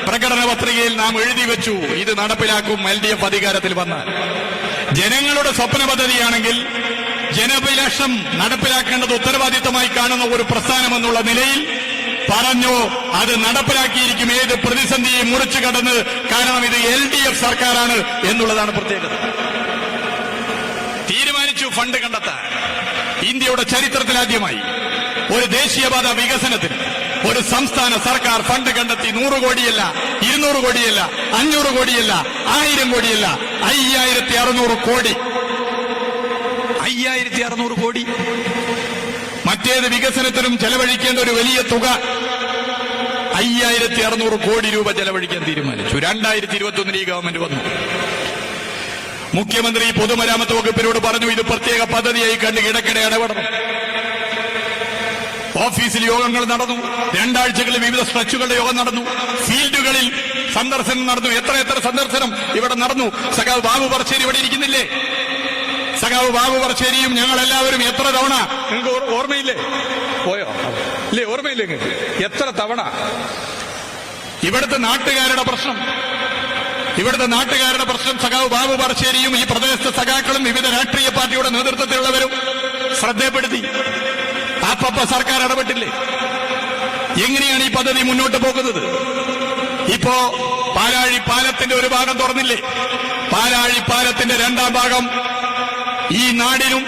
പ്രകടന പത്രികയിൽ നാം എഴുതി വെച്ചു, ഇത് നടപ്പിലാക്കും LDF അധികാരത്തിൽ വന്നാൽ. ജനങ്ങളുടെ സ്വപ്ന പദ്ധതിയാണെങ്കിൽ ജനഭിലാഷം നടപ്പിലാക്കേണ്ടത് ഉത്തരവാദിത്തമായി കാണുന്ന ഒരു പ്രസ്ഥാനമെന്നുള്ള നിലയിൽ പറഞ്ഞു, അത് നടപ്പിലാക്കിയിരിക്കും ഏത് പ്രതിസന്ധിയും മുറിച്ചു കടന്ന്. കാരണം ഇത് LDF സർക്കാരാണ് എന്നുള്ളതാണ് പ്രത്യേകത. തീരുമാനിച്ചു ഫണ്ട് കണ്ടെത്താൻ. ഇന്ത്യയുടെ ചരിത്രത്തിലാദ്യമായി ഒരു ദേശീയപാത വികസനത്തിന് ഒരു സംസ്ഥാന സർക്കാർ ഫണ്ട് കണ്ടെത്തി. 100 കോടിയല്ല, 200 കോടിയല്ല, 500 കോടിയല്ല, 1000 കോടിയല്ല, 5600 കോടി. 5600 കോടി. മറ്റേത് വികസനത്തിനും ചെലവഴിക്കേണ്ട ഒരു വലിയ തുക 5600 കോടി രൂപ ചെലവഴിക്കാൻ തീരുമാനിച്ചു. 2021 ഈ ഗവൺമെന്റ് വന്നു. മുഖ്യമന്ത്രി പൊതുമരാമത്ത് വകുപ്പിനോട് പറഞ്ഞു, ഇത് പ്രത്യേക പദ്ധതിയായി കണ്ട് ഇടയ്ക്കിടെ ഇടപെടണം. ഓഫീസിൽ യോഗങ്ങൾ നടന്നു. 2 ആഴ്ചകളിൽ വിവിധ സ്ട്രെച്ചുകളുടെ യോഗം നടന്നു. ഫീൽഡുകളിൽ സന്ദർശനം നടന്നു. എത്ര സന്ദർശനം ഇവിടെ നടന്നു. സഖാവ് ബാബു പറശ്ശേരി ഇവിടെ ഇരിക്കുന്നില്ലേ? സഖാവ് ബാബു പറശ്ശേരിയും ഞങ്ങളെല്ലാവരും എത്ര തവണ, നിങ്ങൾക്ക് ഓർമ്മയില്ലേ? പോയോ ഇല്ലേ? ഓർമ്മയില്ലേ നിങ്ങൾക്ക്? എത്ര തവണ ഇവിടുത്തെ നാട്ടുകാരുടെ പ്രശ്നം സഖാവ് ബാബു പറശ്ശേരിയും ഈ പ്രദേശത്തെ സഖാക്കളും വിവിധ രാഷ്ട്രീയ പാർട്ടിയുടെ നേതൃത്വത്തിലുള്ളവരും ശ്രദ്ധപ്പെടുത്തി. അപ്പ സർക്കാർ ഇടപെട്ടില്ലേ? എങ്ങനെയാണ് ഈ പദ്ധതി മുന്നോട്ട് പോകുന്നത്? ഇപ്പോ പാലാഴി പാലത്തിന്റെ ഒരു ഭാഗം തുറന്നില്ലേ? പാലാഴി പാലത്തിന്റെ 2ാം ഭാഗം ഈ നാടിനും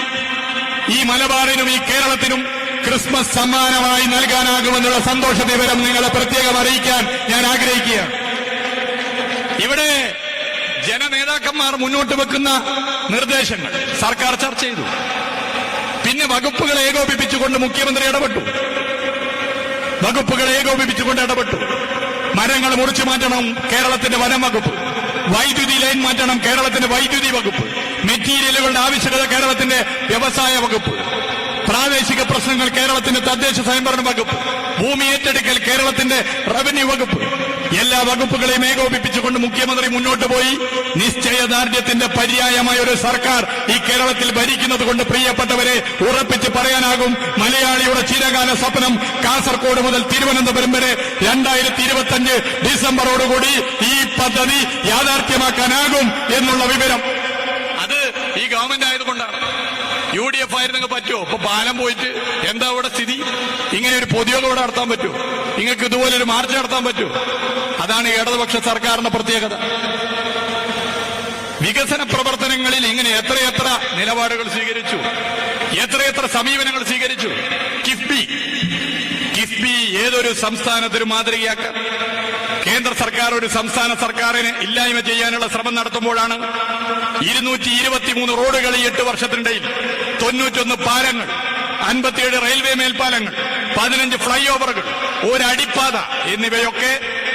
ഈ മലബാറിനും ഈ കേരളത്തിനും ക്രിസ്മസ് സമ്മാനമായി നൽകാനാകുമെന്നുള്ള സന്തോഷ വിവരം നിങ്ങളെ പ്രത്യേകം അറിയിക്കാൻ ഞാൻ ആഗ്രഹിക്കുകയാണ്. ഇവിടെ ജനനേതാക്കന്മാർ മുന്നോട്ട് വെക്കുന്ന നിർദ്ദേശങ്ങൾ സർക്കാർ ചർച്ച ചെയ്തു. പിന്നെ വകുപ്പുകളെ ഏകോപിപ്പിച്ചുകൊണ്ട് മുഖ്യമന്ത്രി ഇടപെട്ടു. മരങ്ങൾ മുറിച്ചു മാറ്റണം കേരളത്തിന്റെ വനം വകുപ്പ്. വൈദ്യുതി ലൈൻ മാറ്റണം കേരളത്തിന്റെ വൈദ്യുതി വകുപ്പ്. മെറ്റീരിയലുകളുടെ ആവശ്യകത കേരളത്തിന്റെ വ്യവസായ വകുപ്പ്. പ്രാദേശിക പ്രശ്നങ്ങൾ കേരളത്തിന്റെ തദ്ദേശ സ്വയംഭരണ വകുപ്പ്. ഭൂമി ഏറ്റെടുക്കൽ കേരളത്തിന്റെ റവന്യൂ വകുപ്പ്. എല്ലാ വകുപ്പുകളെയും ഏകോപിപ്പിച്ചുകൊണ്ട് മുഖ്യമന്ത്രി മുന്നോട്ട് പോയി. നിശ്ചയദാർഢ്യത്തിന്റെ പര്യായമായ ഒരു സർക്കാർ ഈ കേരളത്തിൽ ഭരിക്കുന്നത് കൊണ്ട് പ്രിയപ്പെട്ടവരെ ഉറപ്പിച്ച് പറയാനാകും, മലയാളിയുടെ ചിരകാല സ്വപ്നം കാസർഗോഡ് മുതൽ തിരുവനന്തപുരം വരെ 2025 ഡിസംബറോടുകൂടി ഈ പദ്ധതി യാഥാർത്ഥ്യമാക്കാനാകും എന്നുള്ള വിവരം. അത് ഈ ഗവൺമെന്റ് ആയതുകൊണ്ടാണ്. UDF ആയിരുന്നെങ്കിൽ പറ്റുമോ? ഇപ്പൊ പാലം പോയിട്ട് എന്താ ഇവിടെ സ്ഥിതി? ഇങ്ങനെ ഒരു പൊതുയോഗം ഇവിടെ നടത്താൻ പറ്റുമോ? നിങ്ങൾക്ക് ഇതുപോലൊരു മാർച്ച് നടത്താൻ പറ്റുമോ? അതാണ് ഇടതുപക്ഷ സർക്കാരിന്റെ പ്രത്യേകത. വികസന പ്രവർത്തനങ്ങളിൽ ഇങ്ങനെ എത്രയെത്ര നിലപാടുകൾ സ്വീകരിച്ചു, എത്രയെത്ര സമീപനങ്ങൾ സ്വീകരിച്ചു. കിഫ്ബി ഏതൊരു സംസ്ഥാനത്തിനും മാതൃകയാക്കാം. കേന്ദ്ര സർക്കാർ ഒരു സംസ്ഥാന സർക്കാരിനെ ഇല്ലായ്മ ചെയ്യാനുള്ള ശ്രമം നടത്തുമ്പോഴാണ് 223 റോഡുകൾ ഈ 8 വർഷത്തിനിടയിൽ, 91 പാലങ്ങൾ, 57 റെയിൽവേ മേൽപ്പാലങ്ങൾ, 15 ഫ്ലൈ ഓവറുകൾ, ഒരു അടിപ്പാത എന്നിവയൊക്കെ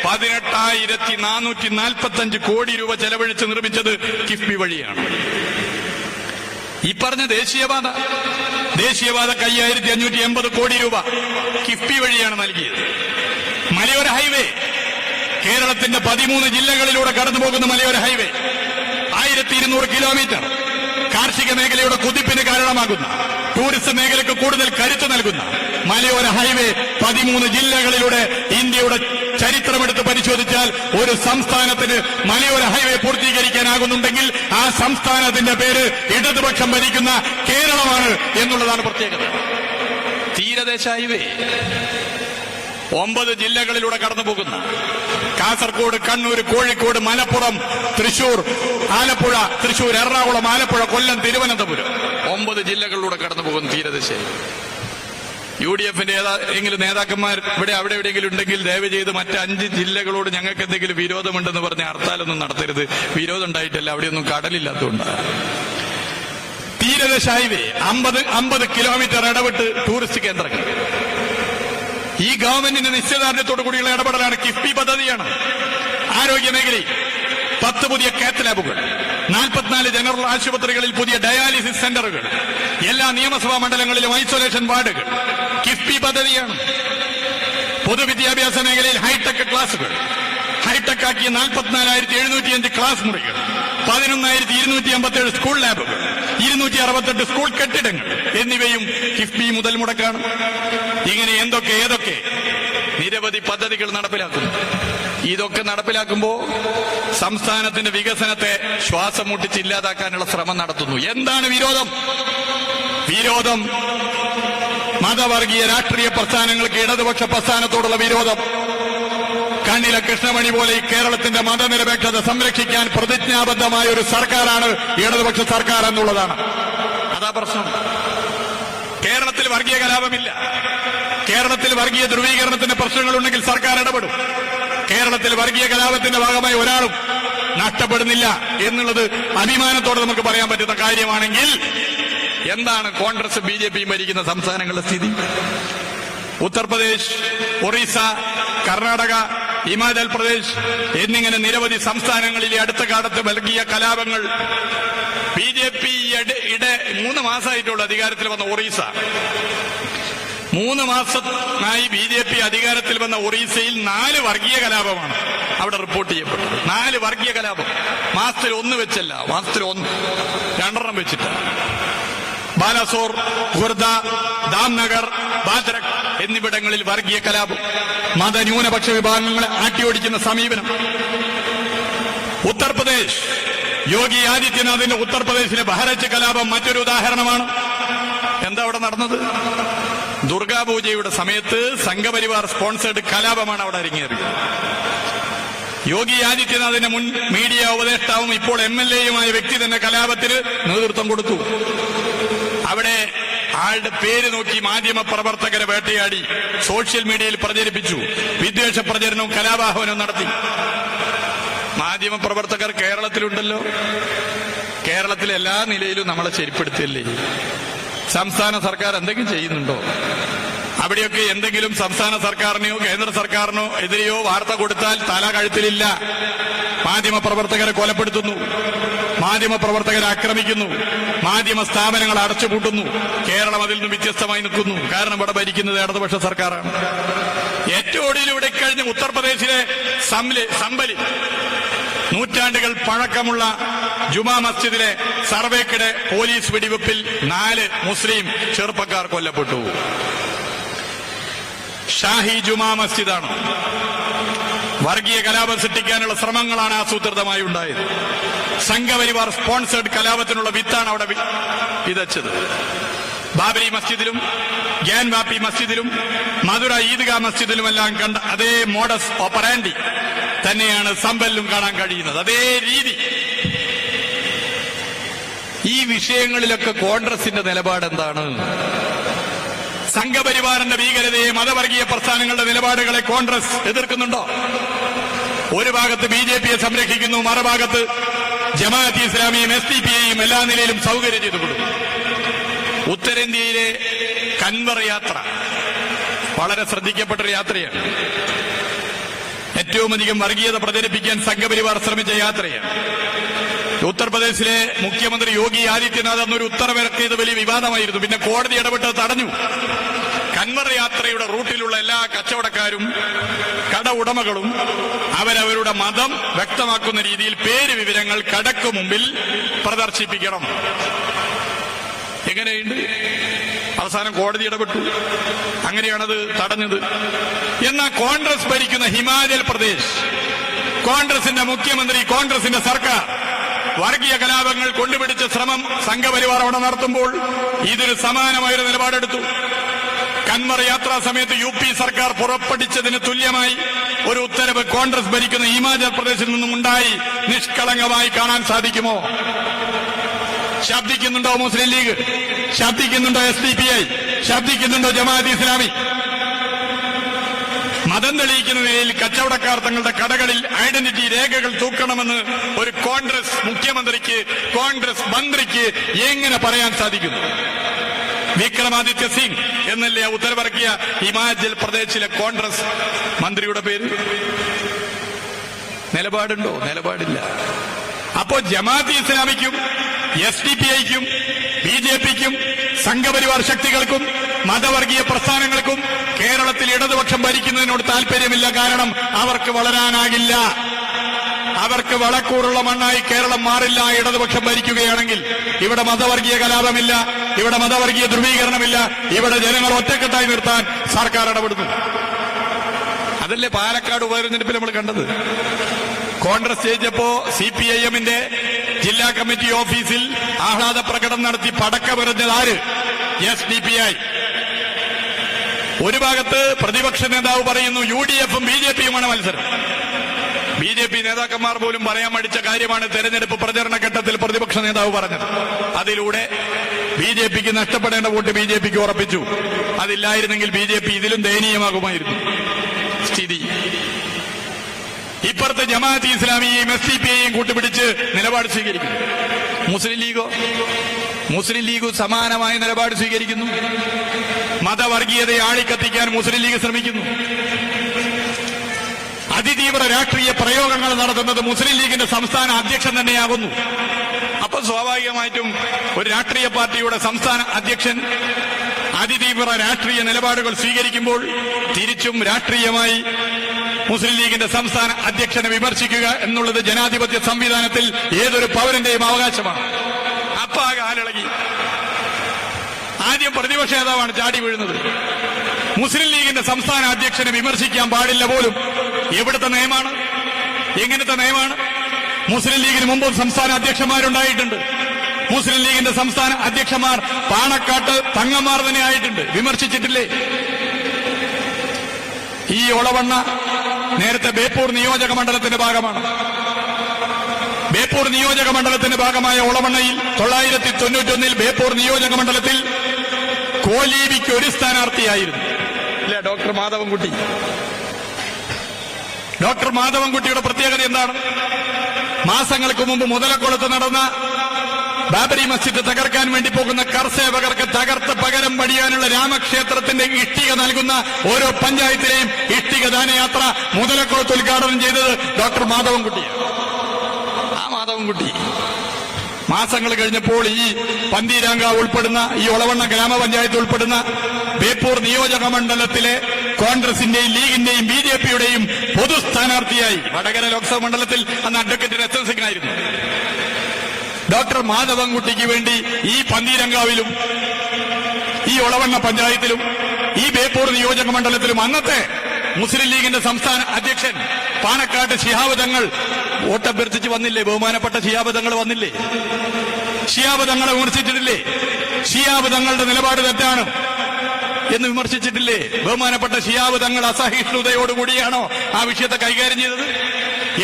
18,445 കോടി രൂപ ചെലവഴിച്ച് നിർമ്മിച്ചത് കിഫ്ബി വഴിയാണ്. ഈ പറഞ്ഞ ദേശീയപാത 5,580 കോടി രൂപ കിഫ്ബി വഴിയാണ് നൽകിയത്. മലയോര ഹൈവേ, കേരളത്തിന്റെ 13 ജില്ലകളിലൂടെ കടന്നുപോകുന്ന മലയോര ഹൈവേ 1200 കിലോമീറ്റർ, കാർഷിക മേഖലയുടെ കുതിപ്പിന് കാരണമാകുന്ന, ടൂറിസം മേഖലയ്ക്ക് കൂടുതൽ കരുത്ത് നൽകുന്ന മലയോര ഹൈവേ 13 ജില്ലകളിലൂടെ ഇന്ത്യയുടെ ചരിത്രമെടുത്ത് പരിശോധിച്ചാൽ ഒരു സംസ്ഥാനത്തിന് മലയോര ഹൈവേ പൂർത്തീകരിക്കാനാകുന്നുണ്ടെങ്കിൽ ആ സംസ്ഥാനത്തിന്റെ പേര് ഇടതുപക്ഷം ഭരിക്കുന്ന കേരളമാണ് എന്നുള്ളതാണ് പ്രത്യേകത. തീരദേശ ഹൈവേ 9 ജില്ലകളിലൂടെ കടന്നുപോകുന്ന, കാസർഗോഡ്, കണ്ണൂർ, കോഴിക്കോട്, മലപ്പുറം, തൃശൂർ, ആലപ്പുഴ, എറണാകുളം, ആലപ്പുഴ, കൊല്ലം, തിരുവനന്തപുരം 9 ജില്ലകളിലൂടെ കടന്നുപോകുന്ന തീരദേശ. UDF-ന്റെ ഏതെങ്കിലും നേതാക്കന്മാർ ഇവിടെ അവിടെ എവിടെയെങ്കിലും ഉണ്ടെങ്കിൽ ദയവ് ചെയ്ത് മറ്റ് 5 ജില്ലകളോട് ഞങ്ങൾക്ക് എന്തെങ്കിലും വിരോധമുണ്ടെന്ന് പറഞ്ഞ് ഹർത്താലൊന്നും നടത്തരുത്. വിരോധം ഉണ്ടായിട്ടല്ല, അവിടെയൊന്നും കടലില്ലാത്തതുകൊണ്ടാണ്. തീരദേശ ഹൈവേ 50 കിലോമീറ്റർ ഇടവിട്ട് ടൂറിസ്റ്റ് കേന്ദ്രങ്ങൾ. ഈ ഗവൺമെന്റിന്റെ നിശ്ചയദാർഢ്യത്തോടു കൂടിയുള്ള ഇടപെടലാണ്. കിഫ്ബി പദ്ധതിയാണ്. ആരോഗ്യ മേഖലയിൽ 10 പുതിയ കാത്ത് ലാബുകൾ, 44 ജനറൽ ആശുപത്രികളിൽ പുതിയ ഡയാലിസിസ് സെന്ററുകൾ, എല്ലാ നിയമസഭാ മണ്ഡലങ്ങളിലും ഐസൊലേഷൻ വാർഡുകൾ കിഫ്ബി പദ്ധതിയാണ്. പൊതുവിദ്യാഭ്യാസ മേഖലയിൽ ഹൈടെക് ക്ലാസുകൾ, ഹൈടെക് ആക്കിയ 44,705 ക്ലാസ് മുറികൾ, 11,257 സ്കൂൾ ലാബുകൾ, 268 സ്കൂൾ കെട്ടിടങ്ങൾ എന്നിവയും കിഫ്ബി മുതൽ മുടക്കാണ്. ഇങ്ങനെ ഏതൊക്കെ നിരവധി പദ്ധതികൾ നടപ്പിലാക്കുന്നു. ഇതൊക്കെ നടപ്പിലാക്കുമ്പോ സംസ്ഥാനത്തിന്റെ വികസനത്തെ ശ്വാസം മുട്ടിച്ച് ഇല്ലാതാക്കാനുള്ള ശ്രമം നടത്തുന്നു. എന്താണ് വിരോധം? വിരോധം മതവർഗീയ രാഷ്ട്രീയ പ്രസ്ഥാനങ്ങൾക്ക് ഇടതുപക്ഷ പ്രസ്ഥാനത്തോടുള്ള വിരോധം. കണ്ണിലെ കൃഷ്ണമണി പോലെ ഈ കേരളത്തിന്റെ മതനിരപേക്ഷത സംരക്ഷിക്കാൻ പ്രതിജ്ഞാബദ്ധമായ ഒരു സർക്കാരാണ് ഇടതുപക്ഷ സർക്കാർ എന്നുള്ളതാണ്. അതാ പ്രശ്നം. കേരളത്തിൽ വർഗീയ കലാപമില്ല. കേരളത്തിൽ വർഗീയ ധ്രുവീകരണത്തിന്റെ പ്രശ്നങ്ങളുണ്ടെങ്കിൽ സർക്കാർ ഇടപെടും. കേരളത്തിൽ വർഗീയ കലാപത്തിന്റെ ഭാഗമായി ഒരാളും നഷ്ടപ്പെടുന്നില്ല എന്നുള്ളത് അഭിമാനത്തോടെ നമുക്ക് പറയാൻ പറ്റുന്ന കാര്യമാണെങ്കിൽ എന്താണ് കോൺഗ്രസ് BJPയും ഭരിക്കുന്ന സംസ്ഥാനങ്ങളുടെ സ്ഥിതി? ഉത്തർപ്രദേശ്, ഒറീസ, കർണാടക, ഹിമാചൽ പ്രദേശ് എന്നിങ്ങനെ നിരവധി സംസ്ഥാനങ്ങളിലെ അടുത്ത കാലത്ത് വർഗീയ കലാപങ്ങൾ. BJP 3 മാസമായിട്ടുള്ള അധികാരത്തിൽ വന്ന ഒറീസ, 3 മാസമായി BJP അധികാരത്തിൽ വന്ന ഒറീസയിൽ 4 വർഗീയ കലാപമാണ് അവിടെ റിപ്പോർട്ട് ചെയ്യപ്പെട്ടത്. 4 വർഗീയ കലാപം. മാസത്തിൽ 1 വെച്ചല്ല, മാസത്തിൽ 2 വെച്ചിട്ട്. ബാലാസോർ, ഖുർദ, ദാംനഗർ, ബാദ്രക് എന്നിവിടങ്ങളിൽ വർഗീയ കലാപം. മതന്യൂനപക്ഷ വിഭാഗങ്ങളെ ആട്ടിയോടിക്കുന്ന സമീപനം. ഉത്തർപ്രദേശ്, യോഗി ആദിത്യനാഥിന്റെ ഉത്തർപ്രദേശിലെ ബഹ്റൈച്ച് കലാപം മറ്റൊരു ഉദാഹരണമാണ്. എന്താ അവിടെ നടന്നത്? ദുർഗാപൂജയുടെ സമയത്ത് സംഘപരിവാർ സ്പോൺസേഡ് കലാപമാണ് അവിടെ അരങ്ങേറിയത്. യോഗി ആദിത്യനാഥിന്റെ മുൻ മീഡിയ ഉപദേഷ്ടാവും ഇപ്പോൾ MLA-യുമായ വ്യക്തി തന്നെ കലാപത്തിന് നേതൃത്വം കൊടുത്തു. അവിടെ ആളുടെ പേര് നോക്കി മാധ്യമ പ്രവർത്തകരെ വേട്ടയാടി സോഷ്യൽ മീഡിയയിൽ പ്രചരിപ്പിച്ചു. വിദ്വേഷ പ്രചരണവും കലാപാഹ്വാനവും നടത്തി. മാധ്യമ പ്രവർത്തകർ കേരളത്തിലുണ്ടല്ലോ. കേരളത്തിലെ എല്ലാ നിലയിലും നമ്മളെ ശരിപ്പെടുത്തിയല്ലേ? സംസ്ഥാന സർക്കാർ എന്തെങ്കിലും ചെയ്യുന്നുണ്ടോ? അവിടെയൊക്കെ എന്തെങ്കിലും സംസ്ഥാന സർക്കാരിനെയോ കേന്ദ്ര സർക്കാരിനോ എതിരെയോ വാർത്ത കൊടുത്താൽ തല കഴുത്തിലില്ല. മാധ്യമ പ്രവർത്തകരെ കൊലപ്പെടുത്തുന്നു, മാധ്യമ പ്രവർത്തകരെ ആക്രമിക്കുന്നു, മാധ്യമ സ്ഥാപനങ്ങൾ അടച്ചുപൂട്ടുന്നു. കേരളം അതിൽ നിന്ന് വ്യത്യസ്തമായി നിൽക്കുന്നു. കാരണം ഇവിടെ ഭരിക്കുന്നത് ഇടതുപക്ഷ സർക്കാരാണ്. ഏറ്റവും ഒടുവിലൂടെ കഴിഞ്ഞ ഉത്തർപ്രദേശിലെ സംബലി, നൂറ്റാണ്ടുകൾ പഴക്കമുള്ള ജുമാ മസ്ജിദിലെ സർവേക്കിടെ പോലീസ് വെടിവെപ്പിൽ 4 മുസ്ലിം ചെറുപ്പക്കാർ കൊല്ലപ്പെട്ടു. ഷാഹി ജുമാ മസ്ജിദാണ്. വർഗീയ കലാപം സൃഷ്ടിക്കാനുള്ള ശ്രമങ്ങളാണ് ആസൂത്രിതമായി ഉണ്ടായത്. സംഘപരിവാർ സ്പോൺസേഡ് കലാപത്തിനുള്ള വിത്താണ് അവിടെ വിതച്ചത്. ബാബരി മസ്ജിദിലും ഗ്യാൻവാപ്പി മസ്ജിദിലും മധുര ഈദ്ഗാ മസ്ജിദിലുമെല്ലാം കണ്ട അതേ മോഡസ് ഓപ്പറാൻഡി തന്നെയാണ് സംബലിലും കാണാൻ കഴിയുന്നത്. അതേ രീതി. ഈ വിഷയങ്ങളിലൊക്കെ കോൺഗ്രസിന്റെ നിലപാട് എന്താണ്? സംഘപരിവാറിന്റെ ഭീകരതയെ, മതവർഗീയ പ്രസ്ഥാനങ്ങളുടെ നിലപാടുകളെ കോൺഗ്രസ് എതിർക്കുന്നുണ്ടോ? ഒരു ഭാഗത്ത് BJPയെ സംരക്ഷിക്കുന്നു, മറുഭാഗത്ത് ജമാഅത്ത് ഇസ്ലാമിയും SDP-യെയും എല്ലാ നിലയിലും സൗകര്യം ചെയ്തു കൊടുക്കും. ഉത്തരേന്ത്യയിലെ കൻവർ യാത്ര വളരെ ശ്രദ്ധിക്കപ്പെട്ടൊരു യാത്രയാണ്. ഏറ്റവും അധികം വർഗീയത പ്രചരിപ്പിക്കാൻ സംഘപരിവാർ ശ്രമിച്ച യാത്രയാണ്. ഉത്തർപ്രദേശിലെ മുഖ്യമന്ത്രി യോഗി ആദിത്യനാഥ് അന്നൊരു ഉത്തരവിറക്കിയത് വലിയ വിവാദമായിരുന്നു. പിന്നെ കോടതി ഇടപെട്ടത് തടഞ്ഞു. കൻവർ യാത്രയുടെ റൂട്ടിലുള്ള എല്ലാ കച്ചവടക്കാരും കട ഉടമകളും അവരവരുടെ മതം വ്യക്തമാക്കുന്ന രീതിയിൽ പേര് വിവരങ്ങൾ കടക്കു മുമ്പിൽ പ്രദർശിപ്പിക്കണം. എങ്ങനെയുണ്ട്? അവസാനം കോടതി ഇടപെട്ടു. അങ്ങനെയാണത് തടഞ്ഞത്. എന്നാൽ കോൺഗ്രസ് ഭരിക്കുന്ന ഹിമാചൽ പ്രദേശ്, കോൺഗ്രസിന്റെ മുഖ്യമന്ത്രി, കോൺഗ്രസിന്റെ സർക്കാർ വർഗീയ കലാപങ്ങൾ കൊണ്ടുപിടിച്ച ശ്രമം സംഘപരിവാർ അവിടെ നടത്തുമ്പോൾ ഇതിന് സമാനമായൊരു നിലപാടെടുത്തു. കൻവർ യാത്രാ സമയത്ത് UP സർക്കാർ പുറപ്പെടുവിച്ചതിന് തുല്യമായി ഒരു ഉത്തരവ് കോൺഗ്രസ് ഭരിക്കുന്ന ഹിമാചൽ പ്രദേശിൽ നിന്നും ഉണ്ടായി. നിഷ്കളങ്കമായി കാണാൻ സാധിക്കുമോ? ശബ്ദിക്കുന്നുണ്ടോ മുസ്ലിം ലീഗ്? ശബ്ദിക്കുന്നുണ്ടോ SDPI? ശബ്ദിക്കുന്നുണ്ടോ ജമാഅത്ത് ഇസ്ലാമി? മതം തെളിയിക്കുന്ന നിലയിൽ കച്ചവടക്കാർ തങ്ങളുടെ കടകളിൽ ഐഡന്റിറ്റി രേഖകൾ തൂക്കണമെന്ന് ഒരു കോൺഗ്രസ് മുഖ്യമന്ത്രിക്ക്, കോൺഗ്രസ് മന്ത്രിക്ക് എങ്ങനെ പറയാൻ സാധിക്കുന്നു? വിക്രമാദിത്യ സിംഗ് എന്നല്ലേ ഉത്തരവിറക്കിയ ഹിമാചൽ പ്രദേശിലെ കോൺഗ്രസ് മന്ത്രിയുടെ പേര്? നിലപാടുണ്ടോ? നിലപാടില്ല. അപ്പോ ജമാഅത്ത് ഇസ്ലാമിക്കും SDPIക്കും BJPക്കും സംഘപരിവാർ ശക്തികൾക്കും മതവർഗീയ പ്രസ്ഥാനങ്ങൾക്കും കേരളത്തിൽ ഇടതുപക്ഷം ഭരിക്കുന്നതിനോട് താല്പര്യമില്ല. കാരണം അവർക്ക് വളരാനാകില്ല. അവർക്ക് വളക്കൂറുള്ള മണ്ണായി കേരളം മാറില്ല. ഇടതുപക്ഷം ഭരിക്കുകയാണെങ്കിൽ ഇവിടെ മതവർഗീയ കലാപമില്ല, ഇവിടെ മതവർഗീയ ധ്രുവീകരണമില്ല, ഇവിടെ ജനങ്ങൾ ഒറ്റക്കെട്ടായി നിർത്താൻ സർക്കാർ ഇടപെടുന്നു. അതല്ലേ പാലക്കാട് ഉപതെരഞ്ഞെടുപ്പിൽ നമ്മൾ കണ്ടത്. കോൺഗ്രസ് ജയിച്ചപ്പോ CPIMന്റെ ജില്ലാ കമ്മിറ്റി ഓഫീസിൽ ആഹ്ലാദ പ്രകടനം നടത്തി പടക്കമെറിഞ്ഞത് ആര്? SDPI. ഒരു ഭാഗത്ത് പ്രതിപക്ഷ നേതാവ് പറയുന്നു UDFും BJPയുമാണ് മത്സരം. BJP നേതാക്കന്മാർ പോലും പറയാൻ മടിച്ച കാര്യമാണ് തെരഞ്ഞെടുപ്പ് പ്രചരണ ഘട്ടത്തിൽ പ്രതിപക്ഷ നേതാവ് പറഞ്ഞത്. അതിലൂടെ BJPക്ക് നഷ്ടപ്പെടേണ്ട വോട്ട് BJPക്ക് ഉറപ്പിച്ചു. അതില്ലായിരുന്നെങ്കിൽ BJP ഇതിലും ദയനീയമാകുമായിരുന്നു സ്ഥിതി. ഇപ്പുറത്ത് ജമാഅത്ത് ഇസ്ലാമിയെയും SDPIയെയും കൂട്ടുപിടിച്ച് നിലപാട് സ്വീകരിക്കുന്നു. മുസ്ലിം ലീഗ് സമാനമായ നിലപാട് സ്വീകരിക്കുന്നു. മതവർഗീയതയെ ആളിക്കത്തിക്കാൻ മുസ്ലിം ലീഗ് ശ്രമിക്കുന്നു. അതിതീവ്ര രാഷ്ട്രീയ പ്രയോഗങ്ങൾ നടത്തുന്നത് മുസ്ലിം ലീഗിന്റെ സംസ്ഥാന അധ്യക്ഷൻ തന്നെയാകുന്നു. അപ്പൊ സ്വാഭാവികമായിട്ടും ഒരു രാഷ്ട്രീയ പാർട്ടിയുടെ സംസ്ഥാന അധ്യക്ഷൻ അതിതീവ്ര രാഷ്ട്രീയ നിലപാടുകൾ സ്വീകരിക്കുമ്പോൾ തിരിച്ചും രാഷ്ട്രീയമായി മുസ്ലിം ലീഗിന്റെ സംസ്ഥാന അധ്യക്ഷനെ വിമർശിക്കുക എന്നുള്ളത് ജനാധിപത്യ സംവിധാനത്തിൽ ഏതൊരു പൗരന്റെയും അവകാശമാണ്. അപ്പൊ ആ കാലിളകി. ആദ്യം പ്രതിപക്ഷ നേതാവാണ് ചാടി വീഴുന്നത്. മുസ്ലിം ലീഗിന്റെ സംസ്ഥാന അധ്യക്ഷനെ വിമർശിക്കാൻ പാടില്ല പോലും. എവിടുത്തെ നിയമമാണ്? എങ്ങനത്തെ നിയമമാണ്? മുസ്ലിം ലീഗിന് മുമ്പും സംസ്ഥാന അധ്യക്ഷന്മാരുണ്ടായിട്ടുണ്ട്. മുസ്ലിം ലീഗിന്റെ സംസ്ഥാന അധ്യക്ഷന്മാർ പാണക്കാട്ട് തങ്ങന്മാർ തന്നെ ആയിട്ടുണ്ട്. വിമർശിച്ചിട്ടില്ലേ? ഈ ഒളവണ്ണ നേരത്തെ ബേപ്പൂർ നിയോജക മണ്ഡലത്തിന്റെ ഭാഗമാണ്. ബേപ്പൂർ നിയോജക മണ്ഡലത്തിന്റെ ഭാഗമായ ഒളവണ്ണയിൽ 991 ബേപ്പൂർ നിയോജക മണ്ഡലത്തിൽ കോലീവിക്ക് ഒരു സ്ഥാനാർത്ഥിയായിരുന്നു. ഇല്ല, ഡോക്ടർ മാധവൻകുട്ടി. ഡോക്ടർ മാധവൻകുട്ടിയുടെ പ്രത്യേകത എന്താണ്? മാസങ്ങൾക്ക് മുമ്പ് മുതലക്കുളത്ത് നടന്ന ബാബരി മസ്ജിദ് തകർക്കാൻ വേണ്ടി പോകുന്ന കർസേവകർക്ക് തകർത്ത് പകരം പണിയാനുള്ള രാമക്ഷേത്രത്തിന്റെ ഇഷ്ടിക നൽകുന്ന ഓരോ പഞ്ചായത്തിലെയും ഇഷ്ടിക ദാനയാത്ര മുതലക്കുളത്ത് ഉദ്ഘാടനം ചെയ്തത് ഡോക്ടർ മാധവൻകുട്ടിയാണ്. ആ മാധവൻകുട്ടി മാസങ്ങൾ കഴിഞ്ഞപ്പോൾ ഈ പന്തീരാങ്കാവ് ഉൾപ്പെടുന്ന ഈ ഒളവണ്ണ ഗ്രാമപഞ്ചായത്ത് ഉൾപ്പെടുന്ന ബേപ്പൂർ നിയോജക മണ്ഡലത്തിലെ കോൺഗ്രസിന്റെയും ലീഗിന്റെയും BJPയുടെയും പൊതു സ്ഥാനാർത്ഥിയായി വടകര ലോക്സഭാ മണ്ഡലത്തിൽ അന്ന് അഡ്വക്കേറ്റ് രത്തൻ സിംഗ് ആയിരുന്നു. ഡോക്ടർ മാധവൻകുട്ടിക്ക് വേണ്ടി ഈ പന്തീരങ്കാവിലും ഈ ഒളവണ്ണ പഞ്ചായത്തിലും ഈ ബേപ്പൂർ നിയോജക മണ്ഡലത്തിലും അന്നത്തെ മുസ്ലിം ലീഗിന്റെ സംസ്ഥാന അധ്യക്ഷൻ പാണക്കാട്ട് ശിഹാബ് തങ്ങൾ വോട്ടഭ്യർത്ഥിച്ച് വന്നില്ലേ? ബഹുമാനപ്പെട്ട ശിഹാബ് തങ്ങൾ വന്നില്ലേ? ശിഹാബ് തങ്ങളെ വിമർശിച്ചിട്ടില്ലേ? ശിഹാബ് തങ്ങളുടെ നിലപാട് തെറ്റാണ് എന്ന് വിമർശിച്ചിട്ടില്ലേ? ബഹുമാനപ്പെട്ട ശിഹാബ് തങ്ങൾ അസഹിഷ്ണുതയോടുകൂടിയാണോ ആ വിഷയത്തെ കൈകാര്യം ചെയ്തത്?